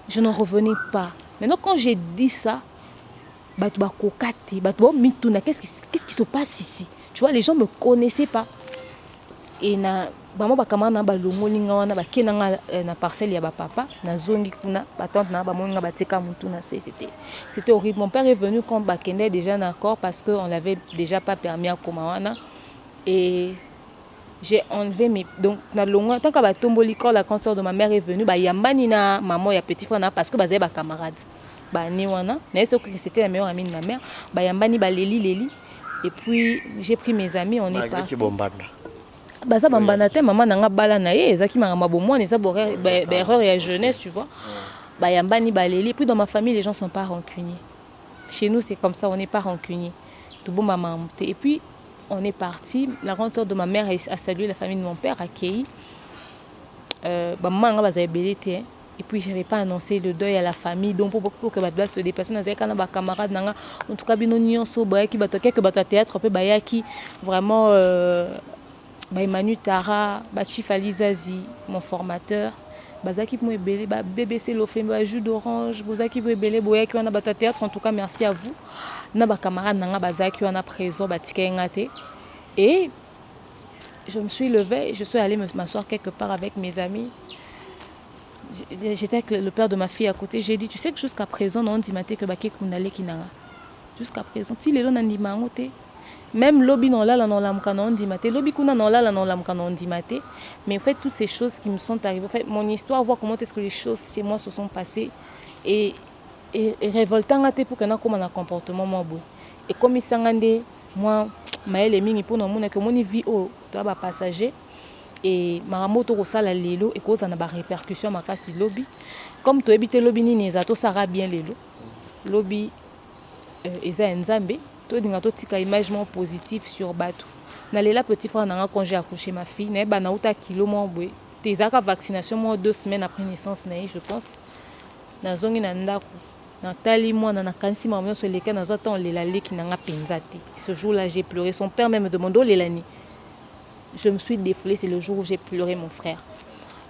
je n'en revenais pas maintenant quand j'ai dit ça batu ba kokate batu ba mituna qu'est-ce qui se passe ici tu vois les gens me connaissaient pas et na bamo bakamana ba longolinga wana ba kenanga na parcelle ya ba papa na zongi kuna ba tante na ba moninga bateka mutu na c'était horrible mon père est venu quand ba kende déjà d'accord parce que on l'avait déjà pas permis à Komawana et j'ai enlevé mes donc na longa tant que ba tomboli quand la grande sœur de ma mère est venue ba yambani na maman ya petit frère na parce que bazay ba camarades ba ni wana na ce que c'était la meilleure amie de ma mère ba yambani ba leli et puis j'ai pris mes amis on est parti baza bambana te maman nanga bala na ye ezaki mangama bomone eza erreur ya jeunesse tu vois ba yambani baleli puis dans ma famille les gens sont pas rancuniers chez nous c'est comme ça on n'est pas rancunier tout bon maman et puis on est parti la grande sœur de ma mère a salué la famille de mon père accueilli maman nga baza ebele te et puis j'avais pas annoncé le deuil à la famille donc pour que bato se déplacer dans kana ba camarade nanga en tout cas bino nyonso bayaki bato quelques bato théâtre peu bayaki vraiment Manu Tara, Chief Alizazi, mon formateur, Bazaki Mouebele, BBC Lofemba, jus d'orange, Bozaki Mouebele, Boyaki, on a battu théâtre, en tout cas merci à vous. Naba camarade Nanga Bazaki, on a présent, Batika Ngate. Et je me suis levée, je suis allée m'asseoir quelque part avec mes amis. J'étais avec le père de ma fille à côté, j'ai dit, tu sais que jusqu'à présent, on dit que Baké Koundale Kinanga. Jusqu'à présent, si les gens n'ont pas dit, même lobby non là non la mkana on dit maté lobby kuna non là non la mkana on dit maté mais en fait toutes ces choses qui me sont arrivées en fait mon histoire voir comment est-ce que les choses chez moi se sont passées et révoltant até pour que na comme un comportement moi beau et comme il s'engande moi maël mingi pour non mon que mon vie au toi ba passager et maramoto ko sala lelo et cause na ba répercussion makasi lobby comme to habiter lobby ni nezato sara bien lelo lobby eza nzambe to dinga to tika image positive sur bato nalela petit frère nanga quand j'ai accouché ma fille na ba na uta kilo mo boy tezaka vaccination mo 2 semaines après naissance na je pense na zongi na ndako na tali moi na kansi maman so leka na zo ton lela leki nanga penza te ce jour-là j'ai pleuré son père même me demandait lelani je me suis défoulée c'est le jour où j'ai pleuré mon frère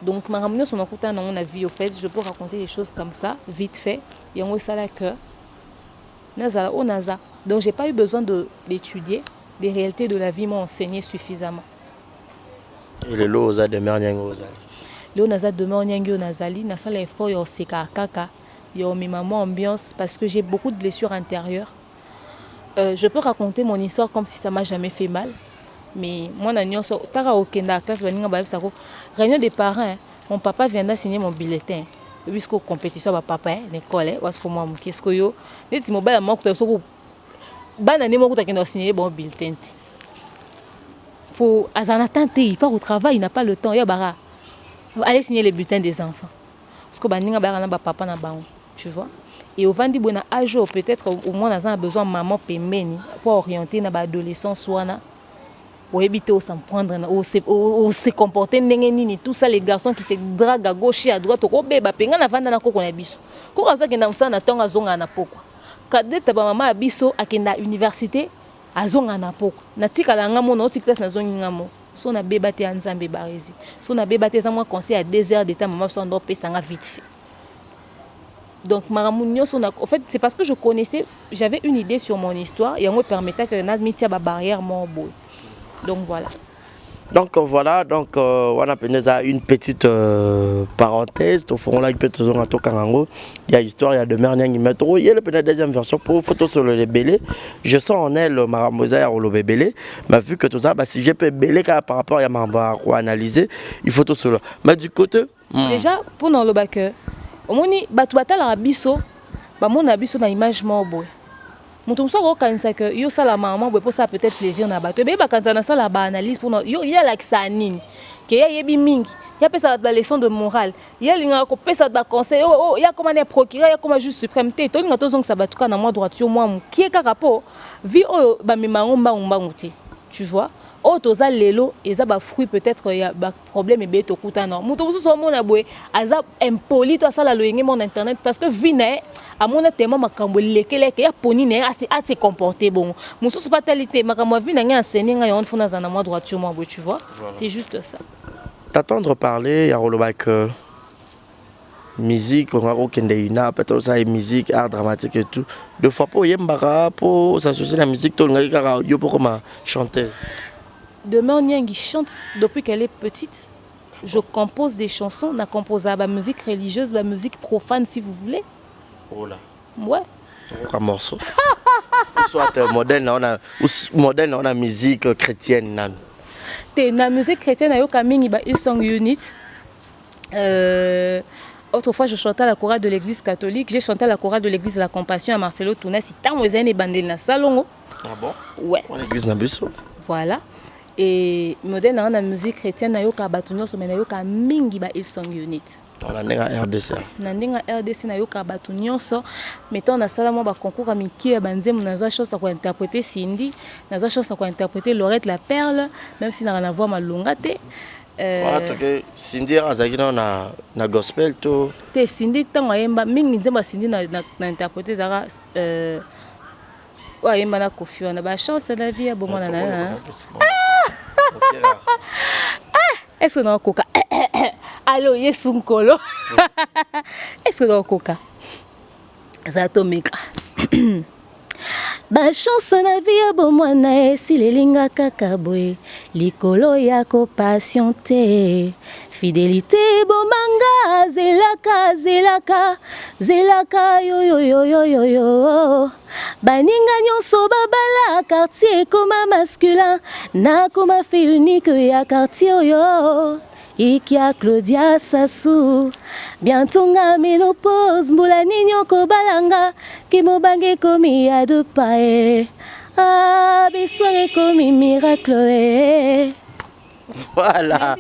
donc ma ramener son akuta na on a vu au fait je peux raconter des choses comme ça vite fait yango ça la cœur nazala o naza. Donc j'ai pas eu besoin d'étudier. Les réalités de la vie m'ont enseigné suffisamment. Et le lot oza demeure nyango ozali. Le naza demeure nyango nazali, na sala effort yo seka kaka, yo mi maman ambiance parce que j'ai beaucoup de blessures intérieures. Je peux raconter mon histoire comme si ça m'a jamais fait mal, mais moi na nyonso tara okenda classe baninga ba sako réunion des parents, hein, mon papa viendra signer mon bulletin. Puisque compétition ba papa l'école parce que moi qu'est-ce que yo, neti mobile moi ko soko bana ne moko takenda signer bon bulletin pour azana tante il part au travail il n'a pas le temps ya bara allez signer les bulletins des enfants parce que baninga ba na papa na bango, tu vois. Et au vandi bona âge peut-être au moins on a besoin maman pembeni pour orienter na ba adolescence wana. Ou éviter au s'en prendre ou se comporter ndenge nini tout ça les garçons qui te draguent à gauche et à droite ko beba penga na vanda na koko na biso. Ko ka ça ke na usana tonga zonga na poko. Kadeta ba mama biso akenda université azonga na poko. Na tikala ngamo na otikasa na zongi ngamo. So na beba te anzambe barezi. So na beba te za moi conseil à 2 heures d'état maman so ndo pesa nga vite fait. Donc, en fait, c'est parce que je connaissais, j'avais une idée sur mon histoire et on me permettait que je mette ma barrière mon beau. Donc voilà. Donc voilà, donc on a une petite parenthèse. Au fond là, il y a l'histoire, il y a de Merniang métro. Il y a la deuxième version pour photo sur le bébé. Je sens en elle Maramosa ou le bébé. Mais vu que tout ça, si j'ai pas bébé par rapport à ma analyser, il faut tout cela. Mais du côté. Déjà, pour nous le bac. Au moins, batu batala abiso, ba mon abiso na image morbo. Mutu mso ko kanisa que yo sala maman pour ça peut-être plaisir na batu. Be ba kanisa na sala ba analyse pour yo ya la kisanini. Que ya yebi mingi. Ya pesa ba leçon de morale. Ya linga ko pesa ba conseil. Oh ya comme un procureur, ya comme juge suprême té. To linga to zong sabatuka na moi droiture moi qui est kakapo. Vi o ba mimango mba nguti. Tu vois? Oh toza lelo eza ba fruit peut-être ya ba problème ebe to kutana muto muso so mona boye aza impoli to sala loyenge mon internet parce que vina a mona tellement makambo lekeleke ya poni ne assez comporter bon muso so fatalité makambo vina nga enseigner nga yon fona zana moi droiture moi boye tu vois voilà. C'est juste ça. T'attendre parler ya rolobak musique on a aucun des ina peut-être ça est musique art dramatique et tout deux fois pour yembara pour s'associer la musique to nga yo pour comme chanteuse. Demain, Nyang chante depuis qu'elle est petite. Je compose des chansons, je compose la musique religieuse, la musique profane si vous voulez. Oh là. Ouais. Un morceau. Soit moderne, on a musique chrétienne. La musique chrétienne, ils sont unit. Autrefois, je chantais à la chorale de l'église catholique. J'ai chanté à la chorale de l'église de la Compassion à Marcelo Tounes. C'est tant que et bandé na salon. Ah bon? Ouais. L'église Nabusso. Voilà. Et moderne dans la musique chrétienne nayoka batunyo so menayoka mingi ba Hillsong Unit. On a nga RDC. Na ndinga RDC nayoka batunyo so mettons na sala mo ba concours à miki banzem nazo chance pour interpréter Cindy, nazo chance pour interpréter Laurette la Perle même si na voix malonga te. Voilà que Cindy azaki na gospel to. Te Cindy tango yemba mingi nzemba Cindy na interpréter zara ouais yemba na Kofi na ba chance la vie à bomona na. Est-ce que dans coca? Allô, yes unkolo. Est-ce que dans coca? Zatomika. Ba chance na vie a bomona si les linga kakaboy likolo yako patienté fidélité bomanga zelaka yo baninga nyonso babala quartier koma masculin na koma fille unique ya quartier yo Ikia Claudia Sassou bientôt nga ménopause mbula ninyo ko balanga kimobange komi ya de pae bispoire komi miracle. Voilà.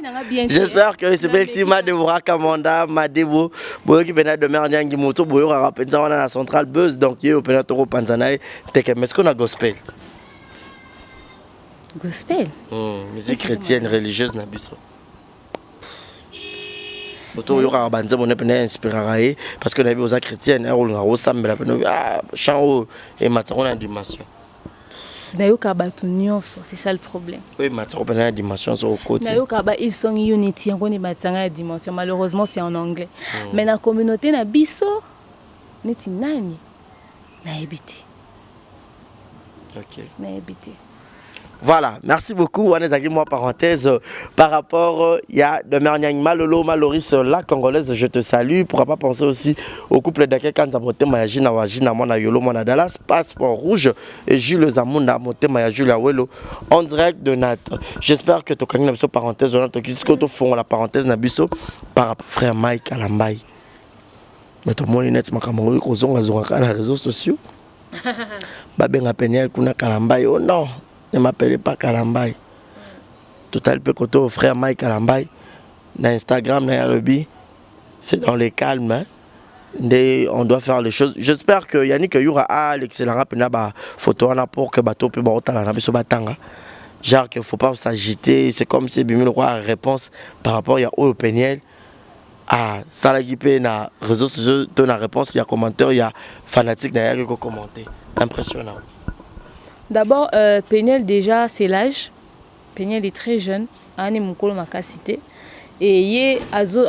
J'espère que c'est bien si Madeboura Kamanda, Madebo, Boyo qui venait de Merniang Moto, Boyo Rapenza, on a la centrale buzz, donc il y a au Penatoro Panzanaï, mais est-ce qu'on a gospel? Gospel? Musique chrétienne, religieuse, Nabiso. Moto yo ka banza mon epene inspirer parce que na bi oza chrétienne on nga osambela peno chant et matako na dimension. Na yo ka batu nyonso, c'est ça le problème. Oui, matako na dimension sur côté. Na yo ka ba Hillsong Unity yango ni batanga dimension malheureusement c'est en anglais. Mais na communauté na biso neti nani na ebité. OK. Na ebité. Voilà, merci beaucoup. On est avec moi parenthèse par rapport il y a de Merniang Malolo Maloris la congolaise, je te salue. Pourquoi pas penser aussi au couple d'Ake Kanza Motema ya Jina wa Jina Mona Yolo Mona Dallas Passeport Rouge et Jules Zamunda Motema ya Jules Awelo en direct de Nat. J'espère que tu as une parenthèse on tu fond la parenthèse Nabiso par rapport frère Mike Alambay. Mais tout le monde net makambo ko zonga zonga na réseaux sociaux. Babenga Peniel kuna Kalambay. Oh non. Ne m'appelez pas Kalambay. Total peu côté au frère Mike Kalambay. Na Instagram, na Yarobi. c'est dans les calmes. Hein. On doit faire les choses. J'espère que Yannick y aura l'excellent photo pour que bateau peut genre qu'il ne faut pas s'agiter. C'est comme si Bimil Roi réponse par rapport à Openiel. Ah, ça l'a guipé na réseaux sociaux, tu as réponse, il y a commentaire, il y a fanatique derrière qui commenter. Impressionnant. D'abord, Peniel déjà c'est l'âge. Peniel est très jeune. Ane mukolo makasité. Et yé azo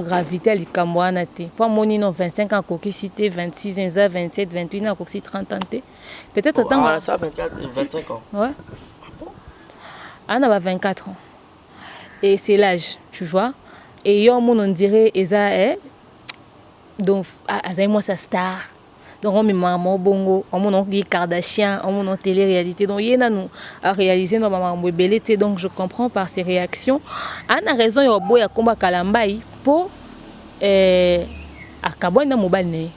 gravité à l'ikamwana te. Pas moni non 25 ans koki cité, 26 ans, 27, 21 ans koki 30 ans te. Peut-être attends. Ah ça 24, 25 ans. Ouais. Anna a 24 ans. Et c'est l'âge, tu vois. Et yo on dirait Eza est donc Azaï moi sa star. Donc on me maman bongo, on me dit Kardashian, on me télé-réalité. Donc il y a nous à réaliser nos mamans belleté. Donc je comprends par ses réactions. Anna a raison yo boya combat Kalambai pour akabo na mobile.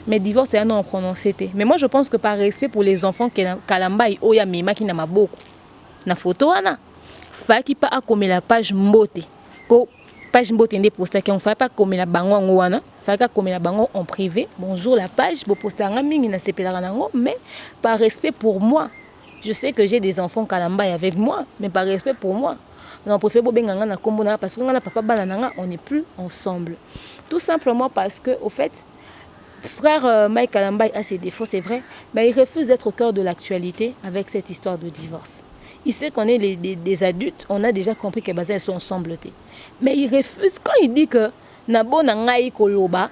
Mais divorce c'est un nom prononcé. Mais moi je pense que par respect pour les enfants Kalambai oya mima qui n'a pas beaucoup. Na photo ana fa ki pa akomer la page mbote ko page mbote ndé poster ki on fa pas comme la bango wana fa ka comme la bango en privé. Bonjour la page bo poster nga mingi na sepelaka nango, mais par respect pour moi, je sais que j'ai des enfants Kalamba avec moi, mais par respect pour moi on préfère bo benganga na kombo na parce que nga na papa bana nanga on n'est plus ensemble, tout simplement parce que au fait frère Mike Kalamba a ses défauts, c'est vrai, mais il refuse d'être au cœur de l'actualité avec cette histoire de divorce. Il sait qu'on est des adultes, on a déjà compris que elles sont ensemble. Mais il refuse quand il dit que Nabo Nangaï Koloba,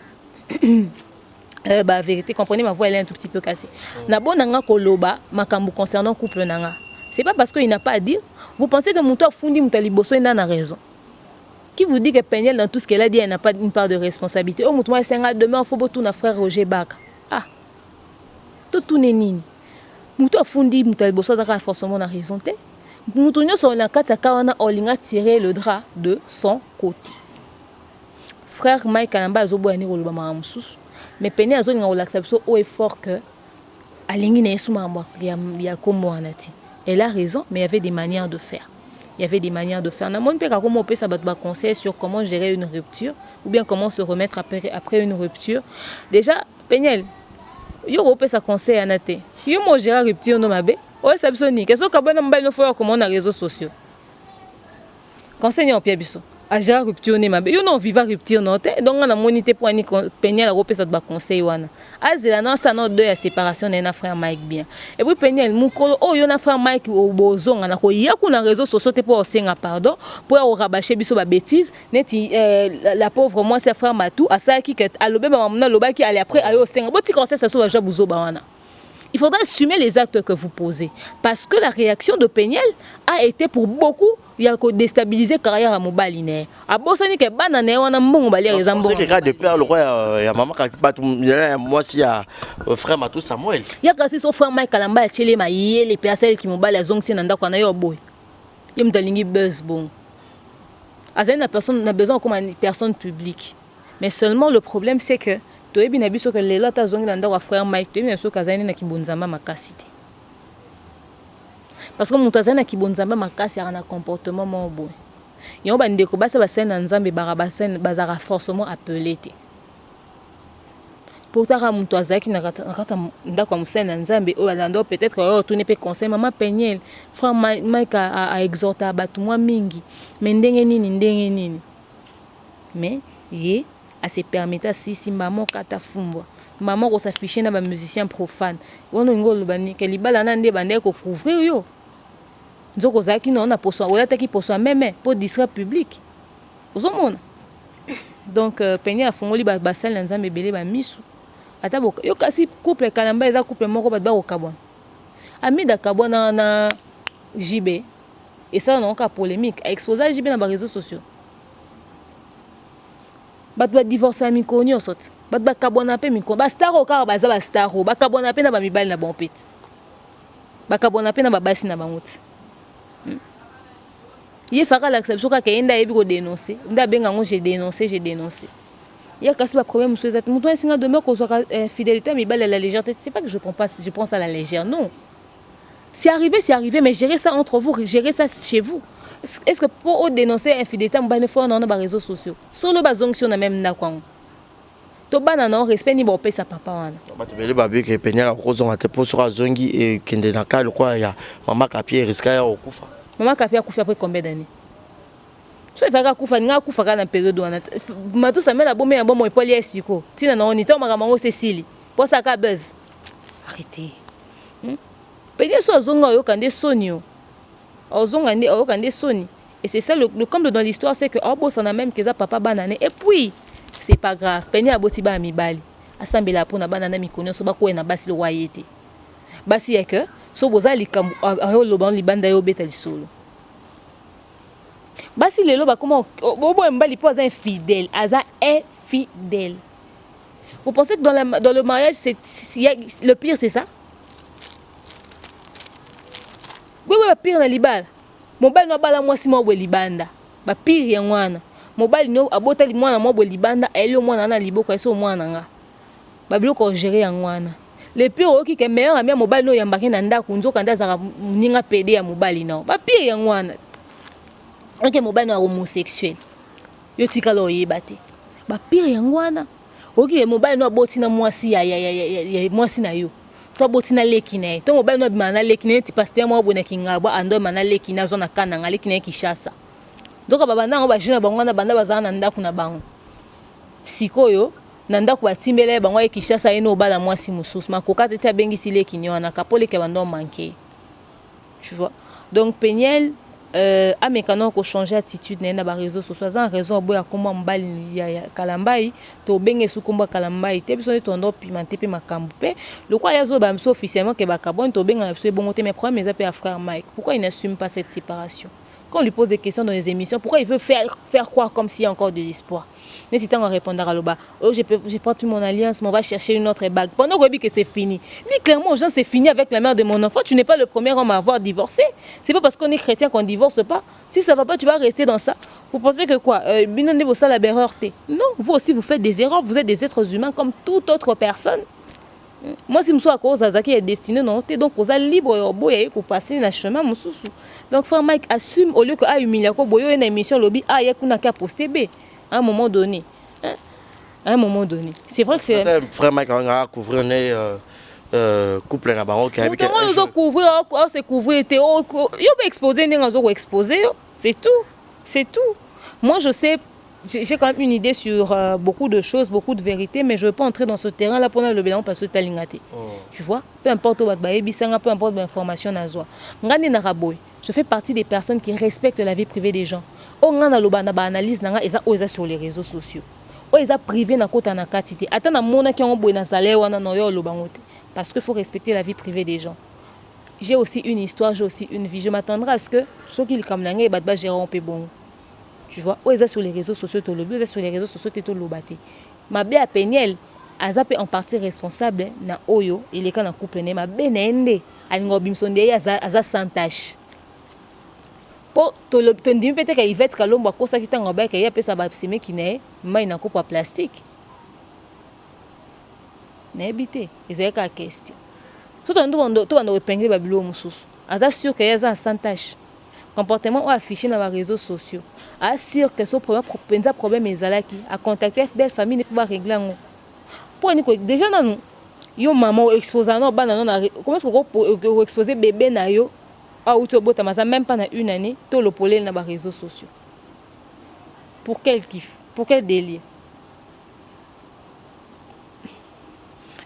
vérité, comprenez, ma voix elle est un tout petit peu cassée. Nabo Nanga Koloba, Makambu concernant couple Nanga. C'est pas parce qu'il n'a pas à dire. Vous pensez que Moutoua Fundi Moutaliboso il a raison. Qui vous dit que Peniel dans tout ce qu'elle a dit, elle n'a pas une part de responsabilité. Oh, Moutoua Senga, demain, il faut tout notre frère Roger Baka. Ah, tout n'est nini. Moutoua Fundi Moutaliboso a forcément raison. Moutounio sur la carte, on a tiré le drap de son côté. Frère Mike Kalamba a zoboani au Lubama Moussous, mais Peniel a zoné au l'acception au effort que Alingi n'est soumamba, il y a comme Anati. Elle a raison, mais il y avait des manières de faire. Il y avait des manières de faire. On a pas comment on peut s'abattre conseil sur comment gérer une rupture ou bien comment se remettre après une rupture. Déjà, Peniel, yo peut sa conseil à Nate. Yo mo gérer rupture no mabe. Ouais, c'est absolument. Qu'est-ce que vous avez fait comment on a les réseaux sociaux? Conseil en Pierre Bissot. À gérer rupture, on est non vivant rupture, non. Donc on a monité pour une Peniel à repérer ça de conseil. À Zélana, ça n'a deux séparation d'un frère Mike bien. Et puis Peniel, mon colo, oh, y a un frère Mike au bozon, on a quoi? Il y a qu'on a réseaux sociaux pour aussi un pardon, pour rabâcher Bissot la bêtise. Neti la pauvre moi c'est frère Matou, à ça qui à l'obé maman l'obé qui allait après à yo senga. Bon petit conseil ça sur la job bouzo bawana. Il faudra assumer les actes que vous posez. Parce que la réaction de Peniel a été pour beaucoup déstabiliser la carrière à Mobaline. À Bossani, que banane, on a mon balier les ambons. C'est que de père, le roi, il y a maman qui bat moi, si y a frère Matou Samuel. Il y a cassé son frère Mike Kalamba, Tchele Maïe, les personnes qui m'ont balé à Zong Sinanda, qu'on a eu au boy. Il me donne buzz bon. Azen, personne n'a besoin comme une personne publique. Mais seulement le problème, c'est que. Tu es bien habitué que les latas ont un frère Mike, tu es bien sûr que Zane n'a qui bonzamba ma cassité. Parce que mon tazana qui bonzamba ma casse a un comportement mon bon. Et on va dire que basa basen nzambe barabasen bazara forcément appelé. Pourtant mon tazana qui n'a pas d'accord musen nzambe ou alando peut-être oh tu n'es pas conseil maman Peniel frère Mike a exhorté à battre moi mingi mais ndenge nini mais yé à se permettre si maman kata fumbwa maman ko s'afficher na ba musicien profane wono ngolo bani ke libala na nde bande ko couvrir yo nzoko zaki non na poso wala taki poso même pour distraire public ozomona donc Peniel a fongoli ba basal nzambe belé ba misu ata boka yo kasi couple Kalamba eza couple moko ba ko kabona ami da kabona na JB et ça non ka polémique a exposer JB na ba réseaux sociaux. Batba divorcer mi konyo sot batba kabona pe mi ko ba star o ka baza ba star o ba kabona pe na ba mibali na bon pet ba kabona pe na ba basi na banguti ye faka l'acception ka kenda yebi ko dénoncer nda benga ngo j'ai dénoncé ya kasi ba problème monsieur zat muto singa de me ko so fidélité à mibali à la légèreté, c'est pas que je prends ça à la légère, non, c'est arrivé mais gérez ça entre vous, gérez ça chez vous. est-ce que pour dénoncer infidélité mobali faut na ba réseaux sociaux solo ba zonction na même na kwango to bana na respect ni ba pesa papa wana bato bele babi ke penya la kozonga te po sura zongi et kende na ka lokwa ya mama Kapi risque ya okufa mama Kapi a kufa après combien d'années so ifaka kufa nga kufa kana période wana matu samela bombe ya bomo epoli esiko tina na onita makamango Cécile po saka buzz arrêtez penya so zonga yo kande sonio ozonga ndi o kande soni et c'est ça le comble dans l'histoire c'est que bossa na même que ça papa banane et puis c'est pas grave penya aboti ba mibali asambela pona banana mikonyo so bako na basi lo wayete basi yeke so boza likambu ayo loban libanda yo beta lisolo basi lelo ba comment bobo mbali po aza infidèle vous pensez que dans le mariage c'est le pire c'est ça oui pire na libala mobali no bala mwasi mo bwe libanda ba pire ya mwana mobali no abotali mwana mo bwe libanda elio mwana na liboko eso mwana nga ba biloko gérer ya mwana le pire oki ke meilleur ami mobali no yambaki na ndako nzoka ndaza ninga pede ya mobali no ba pire ya mwana ok mobali no homosexuel yo tikalo yebate ba pire ya mwana oki mobali no aboti na mwasi ya mwasi na yo to botina lekine to mobali no bimana lekine ti pasteur mo abona kingaba ando mana lekine zona kana ngale lekine Kishasa donc baba ndango ba jina bango na banda bazana na ndaku na bango sikoyo na ndaku batimbele bango e Kishasa eno bala mwasi mususu makoka tete abengisi lekine wana kapole ke bando manqué tu vois donc Peniel a mécano ko changer attitude na ba réseaux sociaux za raison boya komba mbali ya kalambai to benge su komba kalambai te biso to ndo pimenter pe makambu pe le quoi yazo ba mso officiellement que ba carbone to benga biso bon te mes problèmes mais à frère Mike pourquoi il n'assume pas cette séparation quand on lui pose des questions dans les émissions pourquoi il veut faire croire comme s'il y a encore de l'espoir n'hésitez pas à répondre à l'oba oh j'ai pas pris mon alliance mais on va chercher une autre bague pendant qu'on dit que c'est fini dis clairement aux gens c'est fini avec la mère de mon enfant tu n'es pas le premier homme à avoir divorcé c'est pas parce qu'on est chrétien qu'on divorce pas si ça va pas tu vas rester dans ça vous pensez que quoi binonde vous ça la erreur non vous aussi vous faites des erreurs vous êtes des êtres humains comme toute autre personne moi si monsieur à cause Azaki est destiné non donc vous êtes libre au boy pour passer le chemin mon sousou donc frère Mike assume au lieu que a humilier ko boyo une émission lobby a yakuna ka poster b à un moment donné c'est vrai que c'est frère Mike a couvrir couple na bango qui a comment nous couvrir c'est couvrir yo peut exposer n'enzo exposer c'est tout moi je sais j'ai quand même une idée sur beaucoup de choses, beaucoup de vérités, mais je ne veux pas entrer dans ce terrain-là pour le bilan parce que tu as l'ingate. Tu vois, peu importe où peu importe l'information à soi. Je fais partie des personnes qui respectent la vie privée des gens. On a analyse sur les réseaux sociaux. On les a privés dans côté na quantité. Attends na mona qui ont besoin na salaire ou na noyo lobangote parce qu'il faut respecter la vie privée des gens. J'ai aussi une histoire, j'ai aussi une vie. Je m'attendrai à ce que ceux qui le kamnangé batba gérant pe bon. Tu vois, où est sur les réseaux sociaux, sur les réseaux sociaux, tu es lobaté. Ma bé à Peniel, Azapé en partie responsable, na Oyo, et les cas dans couple, ma bé n'ende, à l'ingobimson de Aza sans tâche. Pour te dire peut-être qu'il va être calme, parce que ça qui t'en a qu'il y a peu ça va se mettre qui n'est, mais il n'a pas plastique. N'habité, et c'est la question. Tout le monde doit épingler Babylone Moussous. Aza sûr qu'il y a un sans tâche. Comportement affiché dans les réseaux sociaux. Assure que son problème est à contacter belle famille ne peut pas régler. Pour déjà nous yo maman exposant non banana comment est-ce qu'on exposer bébé na yo a utobota mais même pas na une année to le polé dans les réseaux sociaux. Pour quel kiff, pour quel délire.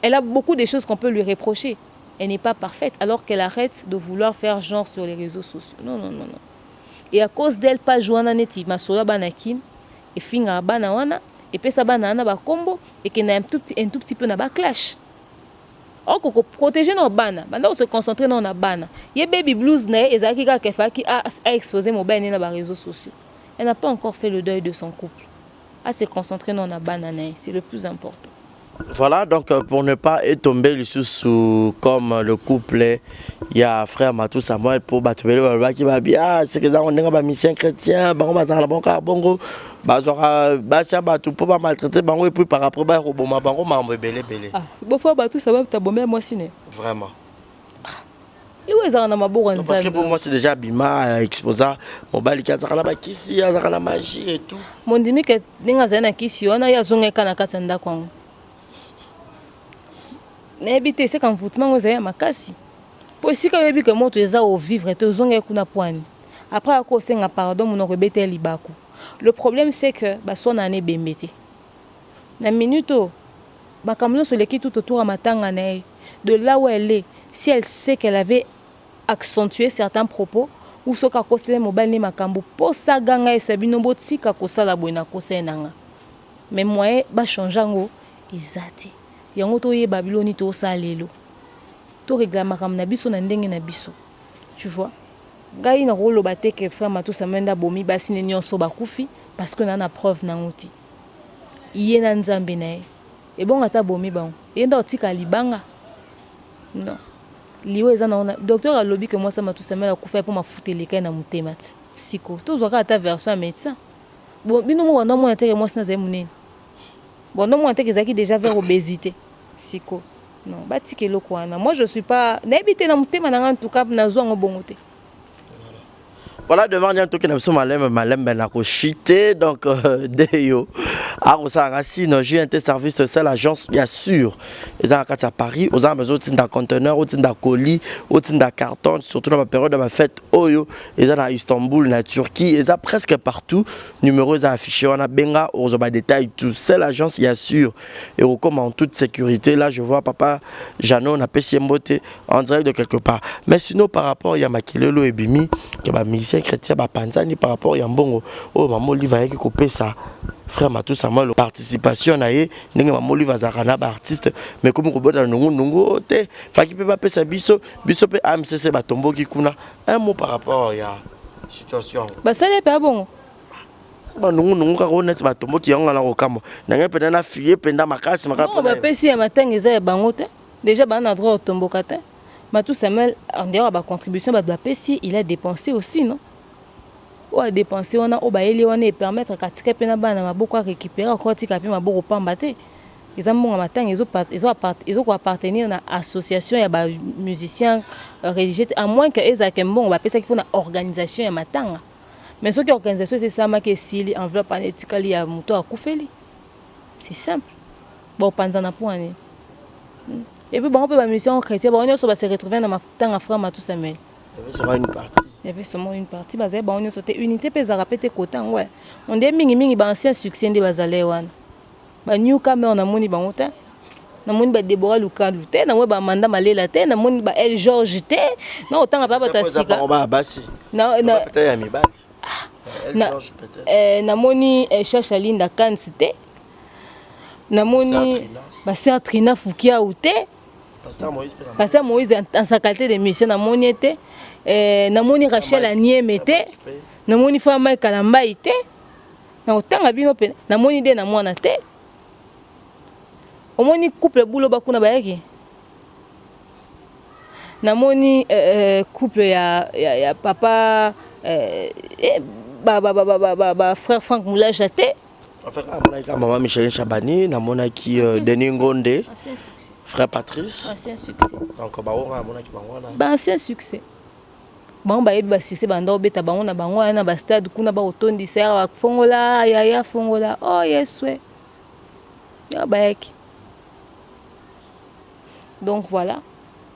Elle a beaucoup de choses qu'on peut lui reprocher. Elle n'est pas parfaite alors qu'elle arrête de vouloir faire genre sur les réseaux sociaux. Non. Et à cause d'elle, pas jouana neti, ma sola banakin, et finga banawana, et puis ça banana ba combo, et qu'il y a un tout petit peu na ba clash. Or, qu'on protège nos bana, on se concentrer dans na bana. Y a baby blues né, et Zaki Kakefa qui a exposé mon bain dans les réseaux sociaux. Elle n'a pas encore fait le deuil de son couple. À se concentrer dans na bana, c'est le plus important. Voilà, donc pour ne pas tomber sous comme le couple, il y a frère Matou Samuel pour battre qui va bien, c'est que ça on est un mission chrétien, on va dans la banque à Bongo, basia Batou pour pas maltraiter Bango et puis par après bah roboma Bango m'a belé. Ah, bon fois Batou ça va t'abomber moi ciné. Vraiment. Iwe ezaka na maboko Non, parce que pour moi c'est déjà Bima exposa mobali qui azaka na bakisi azaka na magie et tout. Mondimi ke ninga zana kisi wana ya zonga kana kata ndako ngo. Na ebite c'est quand voutement ngo zaya makasi. Po sika yebi ke moto eza au vivre te zonga kuna poani. Après ako senga pardon mon rebete libako. Le problème c'est que baso na ne bembete. Na minuto bakamno sur l'équipe tout autour à matanga na de là où elle est, si elle sait qu'elle avait accentué certains propos ou ce qu'a causé mobile ni makambo pour ça ganga et sabino botika kosala boina kosenanga. Mais moi ba changer ngo ezate. Yango to ye Babylone to salelo. To réclame comme na biso na ndenge na biso. Tu vois? Gai na rolo baté que frère Matou Samenda bomi basi ne nyonso bakufi parce que na preuve na ngoti. Iye na nzambe na ye. Et bon ata bomi ba. Yenda otika libanga. Non. Liwe eza na docteur a lobby que moi ça m'a tout ça m'a kufa pour ma foutre les cas na mutemati. Siko. To zo ka ta version médecin. Bon bino mo wana mo intérêt moi sina za munene. Bon non moi intérêt zaki déjà vers obésité. Siko. Non, batike loko wana. Moi je suis pas n'habité na mutema na en tout cas na zo ngo bongote. Voilà, devant nous, tout qui malem ben a chité donc deyo. Alors ça racine, j'ai un service c'est l'agence bien sûr. Ils ont à Paris, aux besoin d'un conteneur, d'un colis, d'un carton, surtout dans la période de ma fête Oyo, ils ont à Istanbul, na Turquie, ils ont presque partout numéros affichés, on a benga, aux détails tout. C'est l'agence bien sûr et comme en toute sécurité. Là je vois papa Jano na Pessimbote en direct de quelque part. Mais sinon par rapport il y a Makilelo et Bimi qui va musicien chrétien ba panzani par rapport ya mbongo oh maman liva yaki kopé ça frère Matou Samuel participation na ye ndenge maman liva zakana ba artiste mais comme ko bota nungu te faki pe ba pesa biso pe AMCC ba tomboki kuna un mot par rapport ya situation Ba sale pe bongo ba nungu ka honnête ba tomboki yanga na okamo ndenge pe na fiye penda makasi makapa ba pesi ya matanga eza ya bango te déjà ba na droit tomboka te Matou Samuel en dehors ba contribution ba doit pesi il a dépensé aussi non ou a dépensé on a obaeli on et permettre katika pena bana maboko récupérer encore tika pe maboko pamba te ils ont matanga ils ont appartenir na association ya ba musiciens religieux à moins que ezake mbongo ba pesa ki pona organisation ya matanga mais ce qui organisation c'est ça ma que sili enveloppe anetikali ya muto akufeli c'est simple bon panzana poane et puis bon on peut ba musicien chrétien bon on se retrouver dans matanga frère Matou Samuel c'est une partie. Il y avait seulement une partie basée on a sauté unité pesa rapete kotan ouais on des mingi ba ancien succès ndi bazale wana ba new camera on a moni ba ngota na moni ba Deborah Lukalu te na we ba Manda Malela te na moni ba El George te na otanga ba batasika ba basi na peut-être ya mibali El George peut-être na moni Chacha Linda Kansi te na moni ba Sœur Trina Fukia ou te Pasteur Moïse en sa qualité de mission na moni te namoni Rachel Anieme te namoni femme Kalamba te na otanga bino pe namoni de na mwana te omoni couple bulo bakuna bayaki namoni couple ya papa ba frère Franck Moulaja te maman Michel Chabani namona qui Denis Ngonde frère Patrice ancien succès donc baonga mona ki bangwana ba ancien succès bon ba yebi ba succès ba ndo beta bango na bango na ba stade kuna ba otondi sera ba fongola ya fongola oh yeswe ya ba yaki donc voilà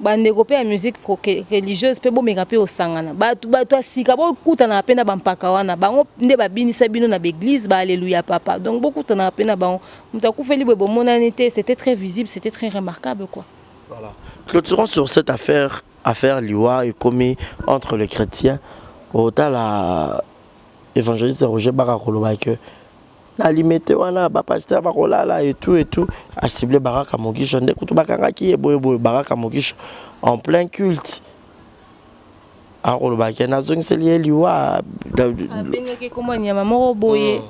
ba ndeko la musique religieuse pe bo mekape au sangana ba to asika bo kutana pena ba mpaka wana bango nde ba binisa bino na l'église ba alléluia papa donc beaucoup tana pena bango mutakufeli bo monanité c'était très visible c'était très remarquable quoi. Voilà. Clôturons sur cette affaire Liwa et commis entre les chrétiens au la évangéliste Roger Barakoloba que na limité wana ba pasteur bakolala et tout a ciblé Baraka Mogisho ndekutu bakanga ki boye Baraka Mogisho en plein culte a koloba que na zong seli Liwa bengeke comment nyama moko boye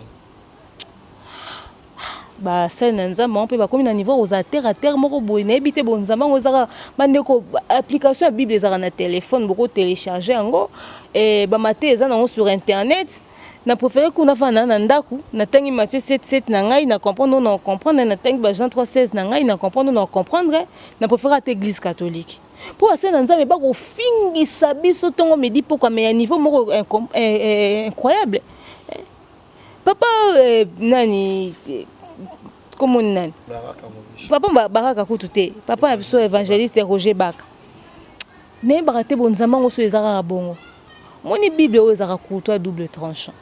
ba sena nzamba on peut ba comme na niveau aux terre moko boye na ebité bon nzamba ngozaka bandeko application ya Bible ezaka na téléphone beaucoup télécharger yango et ba maté eza nango sur internet na préféré kuna fana na ndaku na tangi Matthieu 7:7 na ngai na comprendre na comprendre na tangi ba Jean 3:16 na ngai na comprendre na comprendre na préféré à l'église catholique Pour ase na nzambe ba ko fingisa biso tongo medi pourquoi mais à niveau moko incroyable. Papa nani comment nani papa baraka kutute papa na biso évangéliste Roger Baka ne barate bonzamba ngoso ezaka bongo moni bible o ezaka couteau à double tranchant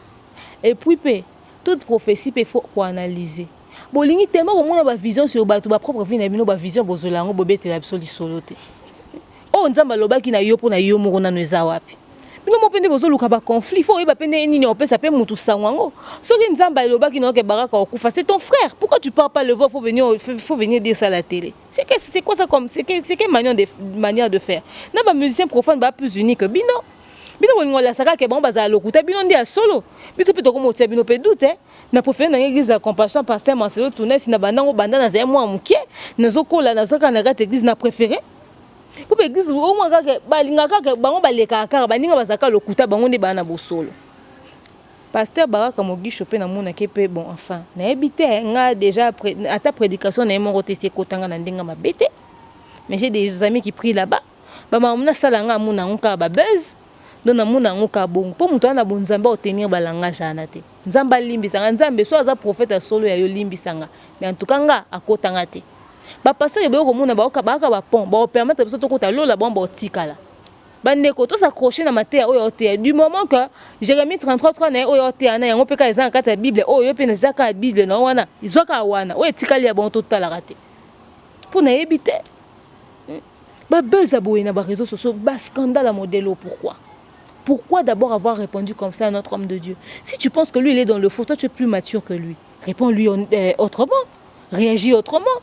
et puis toute prophétie peut faut analyser bolingi tellement ko mona ba vision sur bato ba propre vie na bino ba vision bozolango bobetela biso lisolo te o nzamba lobaki na yo po na yo moko nanu eza wapi bino mo pende bozoluka ba conflit faut yeba pende nini opesa pe mutu sangwango soki nzamba lobaki na ke baraka okufa c'est ton frère pourquoi tu pars pas le voir faut venir dire ça à la télé c'est quoi ça comme c'est quelle manière de faire na ba musicien profane ba plus unique bino bongola saka ke bon bazala lokuta bino ndi ya solo bito pe toko motia bino pe doute na préféré na église la compassion pasteur Marcelo Tounesi na bandango banda na zaya mwa mukie nazokola nazoka na gate église na préféré pour église au moins kaka balingaka ke bango baleka kaka baninga bazaka lokuta bango ndi bana bosolo pasteur Baraka Mogisho pe na mona ke pe bon enfin na habité nga déjà ata prédication na mon côté c'est kotanga na ndinga mabete mais j'ai des amis qui prient là-bas ba mamuna sala nga mona nka ba buzz dona muna ngoka bongo po mutu ana bonzamba otenir balanga jana te nzamba limbisanga nzambe so aza prophète solo ya yo limbisanga mais en tout cas nga akotanga te ba passer ebe ko muna ba okabaka ba pont ba permettre biso to kota lola bomba otikala bandeko to s'accrocher na mateya oyo te du moment que Jérémie 33:3 na oyo te ana yango peka ezanga kata bible oyo pe na zaka bible na wana izwaka wana oyo etikali ya bon to tala te pour na ebite ba beza boye na ba réseaux sociaux ba scandale modèle Pourquoi d'abord avoir répondu comme ça à notre homme de Dieu? Si tu penses que lui, il est dans le faux, toi, tu es plus mature que lui. Réponds-lui autrement. Réagis autrement.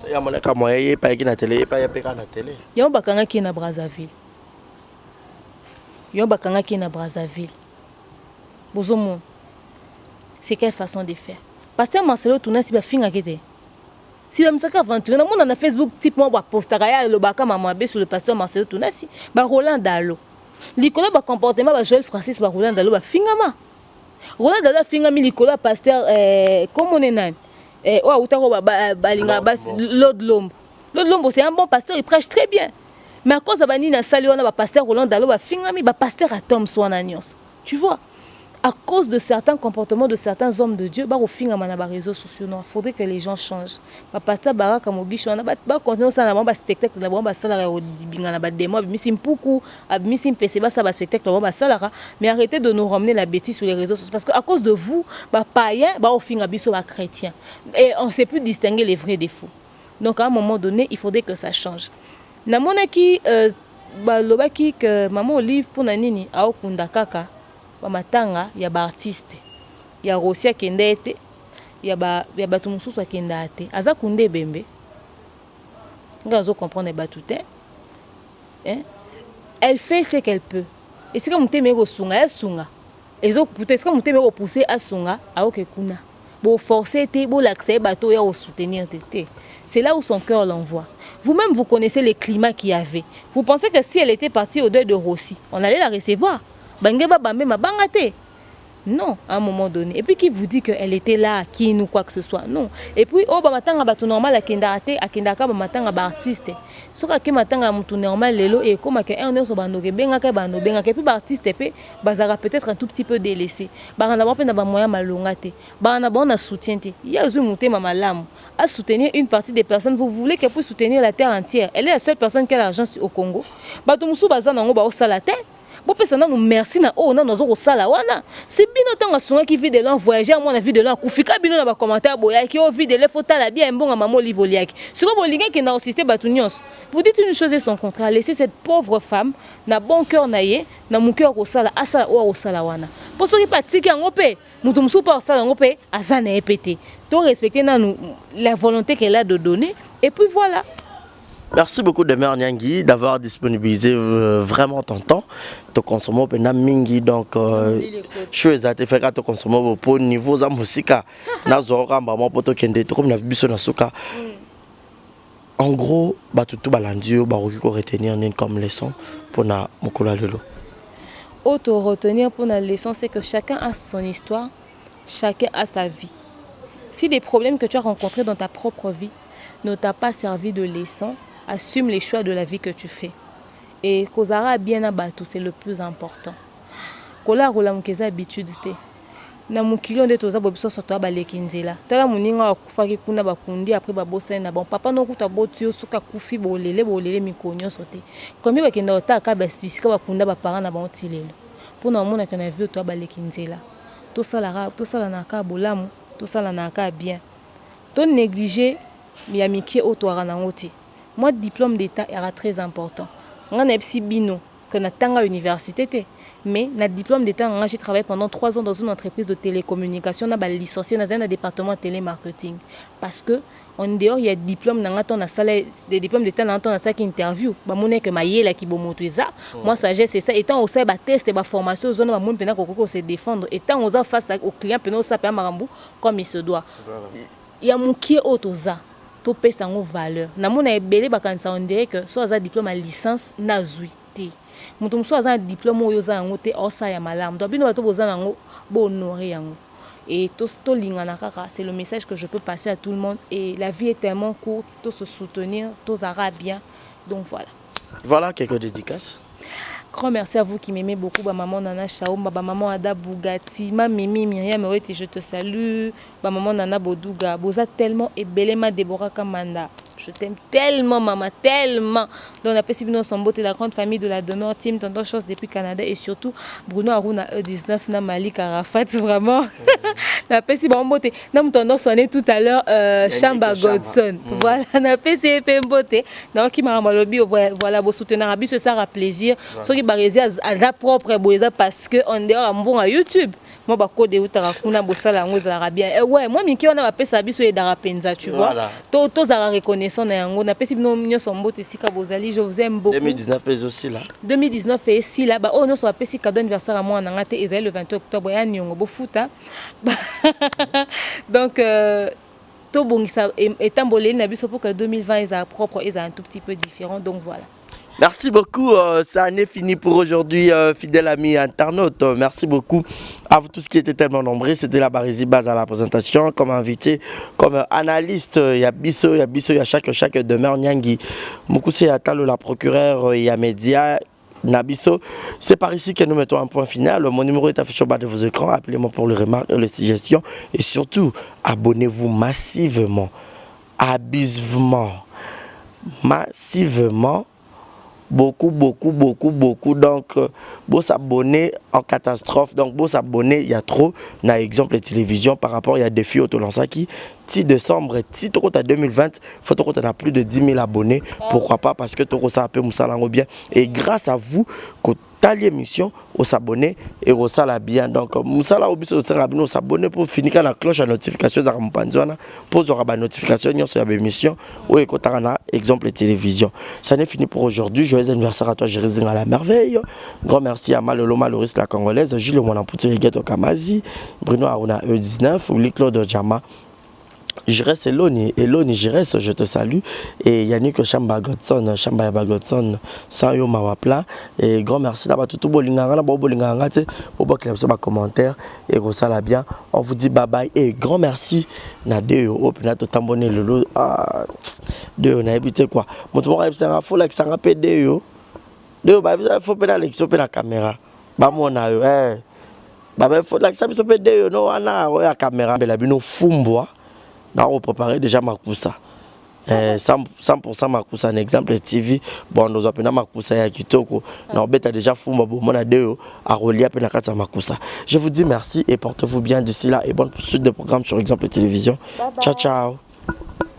Il y a mon écran, moi, il n'y a pas de télé, il n'y a pas de télé. Il y a un bakanga qui est à Brazzaville. Il y a un bakanga qui est à Brazzaville. Bozomon. C'est quelle façon de faire? Pasteur Marcelo Tounesi, si va finir si vous avez aventuré, on a Facebook, type moi, poster le baka mamabé sur le pasteur Marcelo Tounesi, Roland Dalo. Likola ba comportement ba Joël Francis ba Roland Dalo ba fingama. Roland Dalo fingami likola pasteur comme on est nan. Wa utako ba linga bas Lord Lombo. Lord Lombo c'est un bon pasteur, il prêche très bien. Mais à cause de bani na sali on a ba pasteur Roland Dalo ba fingami ba pasteur Atom Swana Nyos. Tu vois? À cause de certains comportements de certains hommes de Dieu, au fin de réseaux sociaux, il faudrait que les gens changent. Pasteur Baraka Mogisho, on a continué ça dans spectacle, on a salaire au dibinga na démo, misim poukou, misim pc ça spectacle, on a salaire, mais arrêtez de nous ramener la bêtise sur les réseaux sociaux parce que à cause de vous, païen, au fin abisso chrétien, et on ne sait plus distinguer les vrais des faux. Donc à un moment donné, il faudrait que ça change. Na monaki lobaki que maman Olive pour nanini a okunda kaka. Matanga ya ba artiste ya Rosia Kendete ya batu mususu akenda te aza kunde bembe ngazo comprendre batute elle fait ce qu'elle peut et c'est comme temero sunga sunga ezo peut-être comme temero pousser à sunga a oke kuna bo forcer te bo l'accès bateau ya au soutenir te c'est là où son cœur l'envoie. Vous-même vous connaissez les climats qu'il y avait. Vous pensez que si elle était partie au deuil de Rossi on allait la recevoir? Non, à un moment donné. Et puis qui vous dit qu'elle était là, qui nous quoi que ce soit? Non. Et puis, oh, bah, matanga ba tout normal à kendate, à kendaka ba matanga ba artiste. Soka ke matanga mutu normal lelo et comme que un so banoke benga ke puis ba artiste pe bazara peut-être un tout petit peu délaissé. Ba na ba pe na ba moya malonga te. Ba na ba na soutien te. Ya zu muté mama lamu. À soutenir une partie des personnes, vous voulez qu'elle puisse soutenir la terre entière. Elle est la seule personne qui a l'argent au Congo. Ba to musu bazana ngo ba osala te. Bon, personne nous merci na oh non nous sala wana c'est bino tanga songa qui vit de l'en voyager moi na vie de l'en kufika bino na ba commentaire boya qui au vit de l'effort la bien bon maman Olivoliaki si vous voulez que na assister batunions vous dites une chose et son contraire laissez cette pauvre femme na bon cœur naie na mon cœur au sala asala o sala wana pour ceux qui pratiquent en opé mutu musu pas sala en opé azana epété donc respecter na nous la volonté qu'elle a de donner et puis voilà. Merci beaucoup Demer Nyangi d'avoir disponibilisé vraiment ton temps. Tu consommes pendant mingi donc chose à te faire tu consommes pour niveau za musica na zora mbamo poto kende to comme na biso na suka. En gros, ba tout balandio ba ko retenir comme leçon pour na mukula lelo. Auto retenir pour la leçon c'est que chacun a son histoire, chacun a sa vie. Si des problèmes que tu as rencontrés dans ta propre vie ne t'a pas servi de leçon, assume les choix de la vie que tu fais. et kozara bien na bato c'est le plus important. Kola kola mukeza habitude te. Na mukili onde toza bobiso soto baleki nzela. Tala muninga akufaki kuna bakundi après babosa na bon papa no kuta botio soka kufi bolele mikonyo sote. Combien bakenda otaka basibisika bakunda ba parents na banti lelo. Pona mona kana vu to baleki nzela. To sala na ka bolamu, to sala na ka bien. To négliger mi amitié au toara na ngoti. Moi diplôme d'état era très important. Ngana epsi bino que na tanga université te. Mais na diplôme d'état, j'ai travaillé pendant 3 ans dans une entreprise de télécommunication, on a licencié dans un département télémarketing. Parce que en dehors il y a diplôme dans la salle des diplômes d'état dans la salle interview. Ba moné que maïe là qui bomotuza. Moi sagesse c'est ça. Étant au sein ba test et ba formation zone ba moun pena kokoko se défendre. Étant aux face au client pena ça pa marambu comme il se doit. Il y a mon qui autoza. To pesa ngo valeur. Na mona ebele ba kanisa on dirait que soit za diplôme à licence na zuité. Mutu muso aza diplôme oyo za yango te osa ya malamu. Donc bino bato boza nango bo honorer yango. Et to lingana kaka, c'est le message que je peux passer à tout le monde et la vie est tellement courte, to se soutenir, to zara bien. Donc voilà. Voilà quelques dédicaces. Grand merci à vous qui m'aimez beaucoup, ba maman Nana Chaoum, ba maman Ada Bougati, ma Mimi Myriam Orete, je te salue, ba maman Nana Bodouga, boza tellement et Belema Deborah Kamanda. Je t'aime tellement, maman, tellement. Donc, on a fait Bino Sombo, la grande famille de la demeure, Team Tonton Chose depuis Canada et surtout Bruno Aruna E19, na Malik Arafat, vraiment. On a fait si bon beauté. Nous t'en sonné tout à l'heure, Chamba Godson. Voilà, on a fait si beauté. Donc, qui m'a ramené voilà, vous soutenir à ce sera plaisir. Ceux qui barési à la propre boisa parce que on est en bon à YouTube. Moi, bah, code où t'as raconté bossa ngos arabien. Ouais, moi, Miki, on a fait ça biso et d'arapenza, tu vois. Tous à reconnaissant na yango. On a fait si nous mignon son beau tesika bozali. Je vous aime beaucoup. 2019 est aussi là. 2019 est ici là. Bah, oh non, soit fait si cadeau anniversaire à moi en Angleterre. Ils le 28 octobre. Et à Nyongo, beau foot. Donc, tout bon, ça étant bolé, n'abuse pour que 2020 est propre, est un tout petit peu différent. Donc voilà. Merci beaucoup, ça en est fini pour aujourd'hui, fidèles amis internautes. Merci beaucoup à vous tous qui étaient tellement nombreux. C'était la Barési Base à la présentation, comme invité, comme analyste. Il y a Bisso, il y a chaque demeure, Nyangi. Moukoussé Atalo, la procureure, il y a Média. Nabiso, c'est par ici que nous mettons un point final. Mon numéro est affiché au bas de vos écrans. Appelez-moi pour les remarques, les suggestions. Et surtout, abonnez-vous massivement, abusivement, massivement. Beaucoup. Donc, beau s'abonner en catastrophe. Donc, beau s'abonner, il y a trop. On a exemple de télévision par rapport, il y a des filles autolansaki. 6 décembre, si tu as 2020, il faut que tu aies plus de 10 000 abonnés. Pourquoi pas? Parce que tu as un peu bien. Et grâce à vous, que tu l'émission, on s'abonne et on s'ala bien. Donc, Moussala Obiso on s'abonne pour finir la cloche à notification pour avoir la notification sur l'émission ou écouter un exemple de télévision. Ça n'est fini pour aujourd'hui. Joyeux anniversaire à toi, Jérémy à la merveille. Grand merci à Malolo Maloris la Congolaise, Gilles Monamputo Yegeto Kamazi, Bruno Aruna E19, ou Claude Jama. Je reste Eloni, je reste, je te salue. Et Yannick Chamba Godson, sans yo mawapla. Et grand merci d'avoir tout bolinganga, bolinganga, pour que commentaire et ça bien. On vous dit bye bye et grand merci. Nadeo, opina to tambonné lolo. Ah, de na habité quoi. Mon tour c'est un faux like ça rappelle deo. Deo bah faut pas l'élection la caméra. Bah mon a bah faut like ça biso pe deo no ana la caméra bela bino fumbwa. On préparer déjà Makusa. 100% Makusa, un exemple TV. Bon, nous appelons Makusa ya Kitoko. On a déjà Fumba Bomona Deo à relier à Makusa. Je vous dis merci et portez-vous bien d'ici là et bonne suite de programmes sur exemple télévision. Ciao, ciao.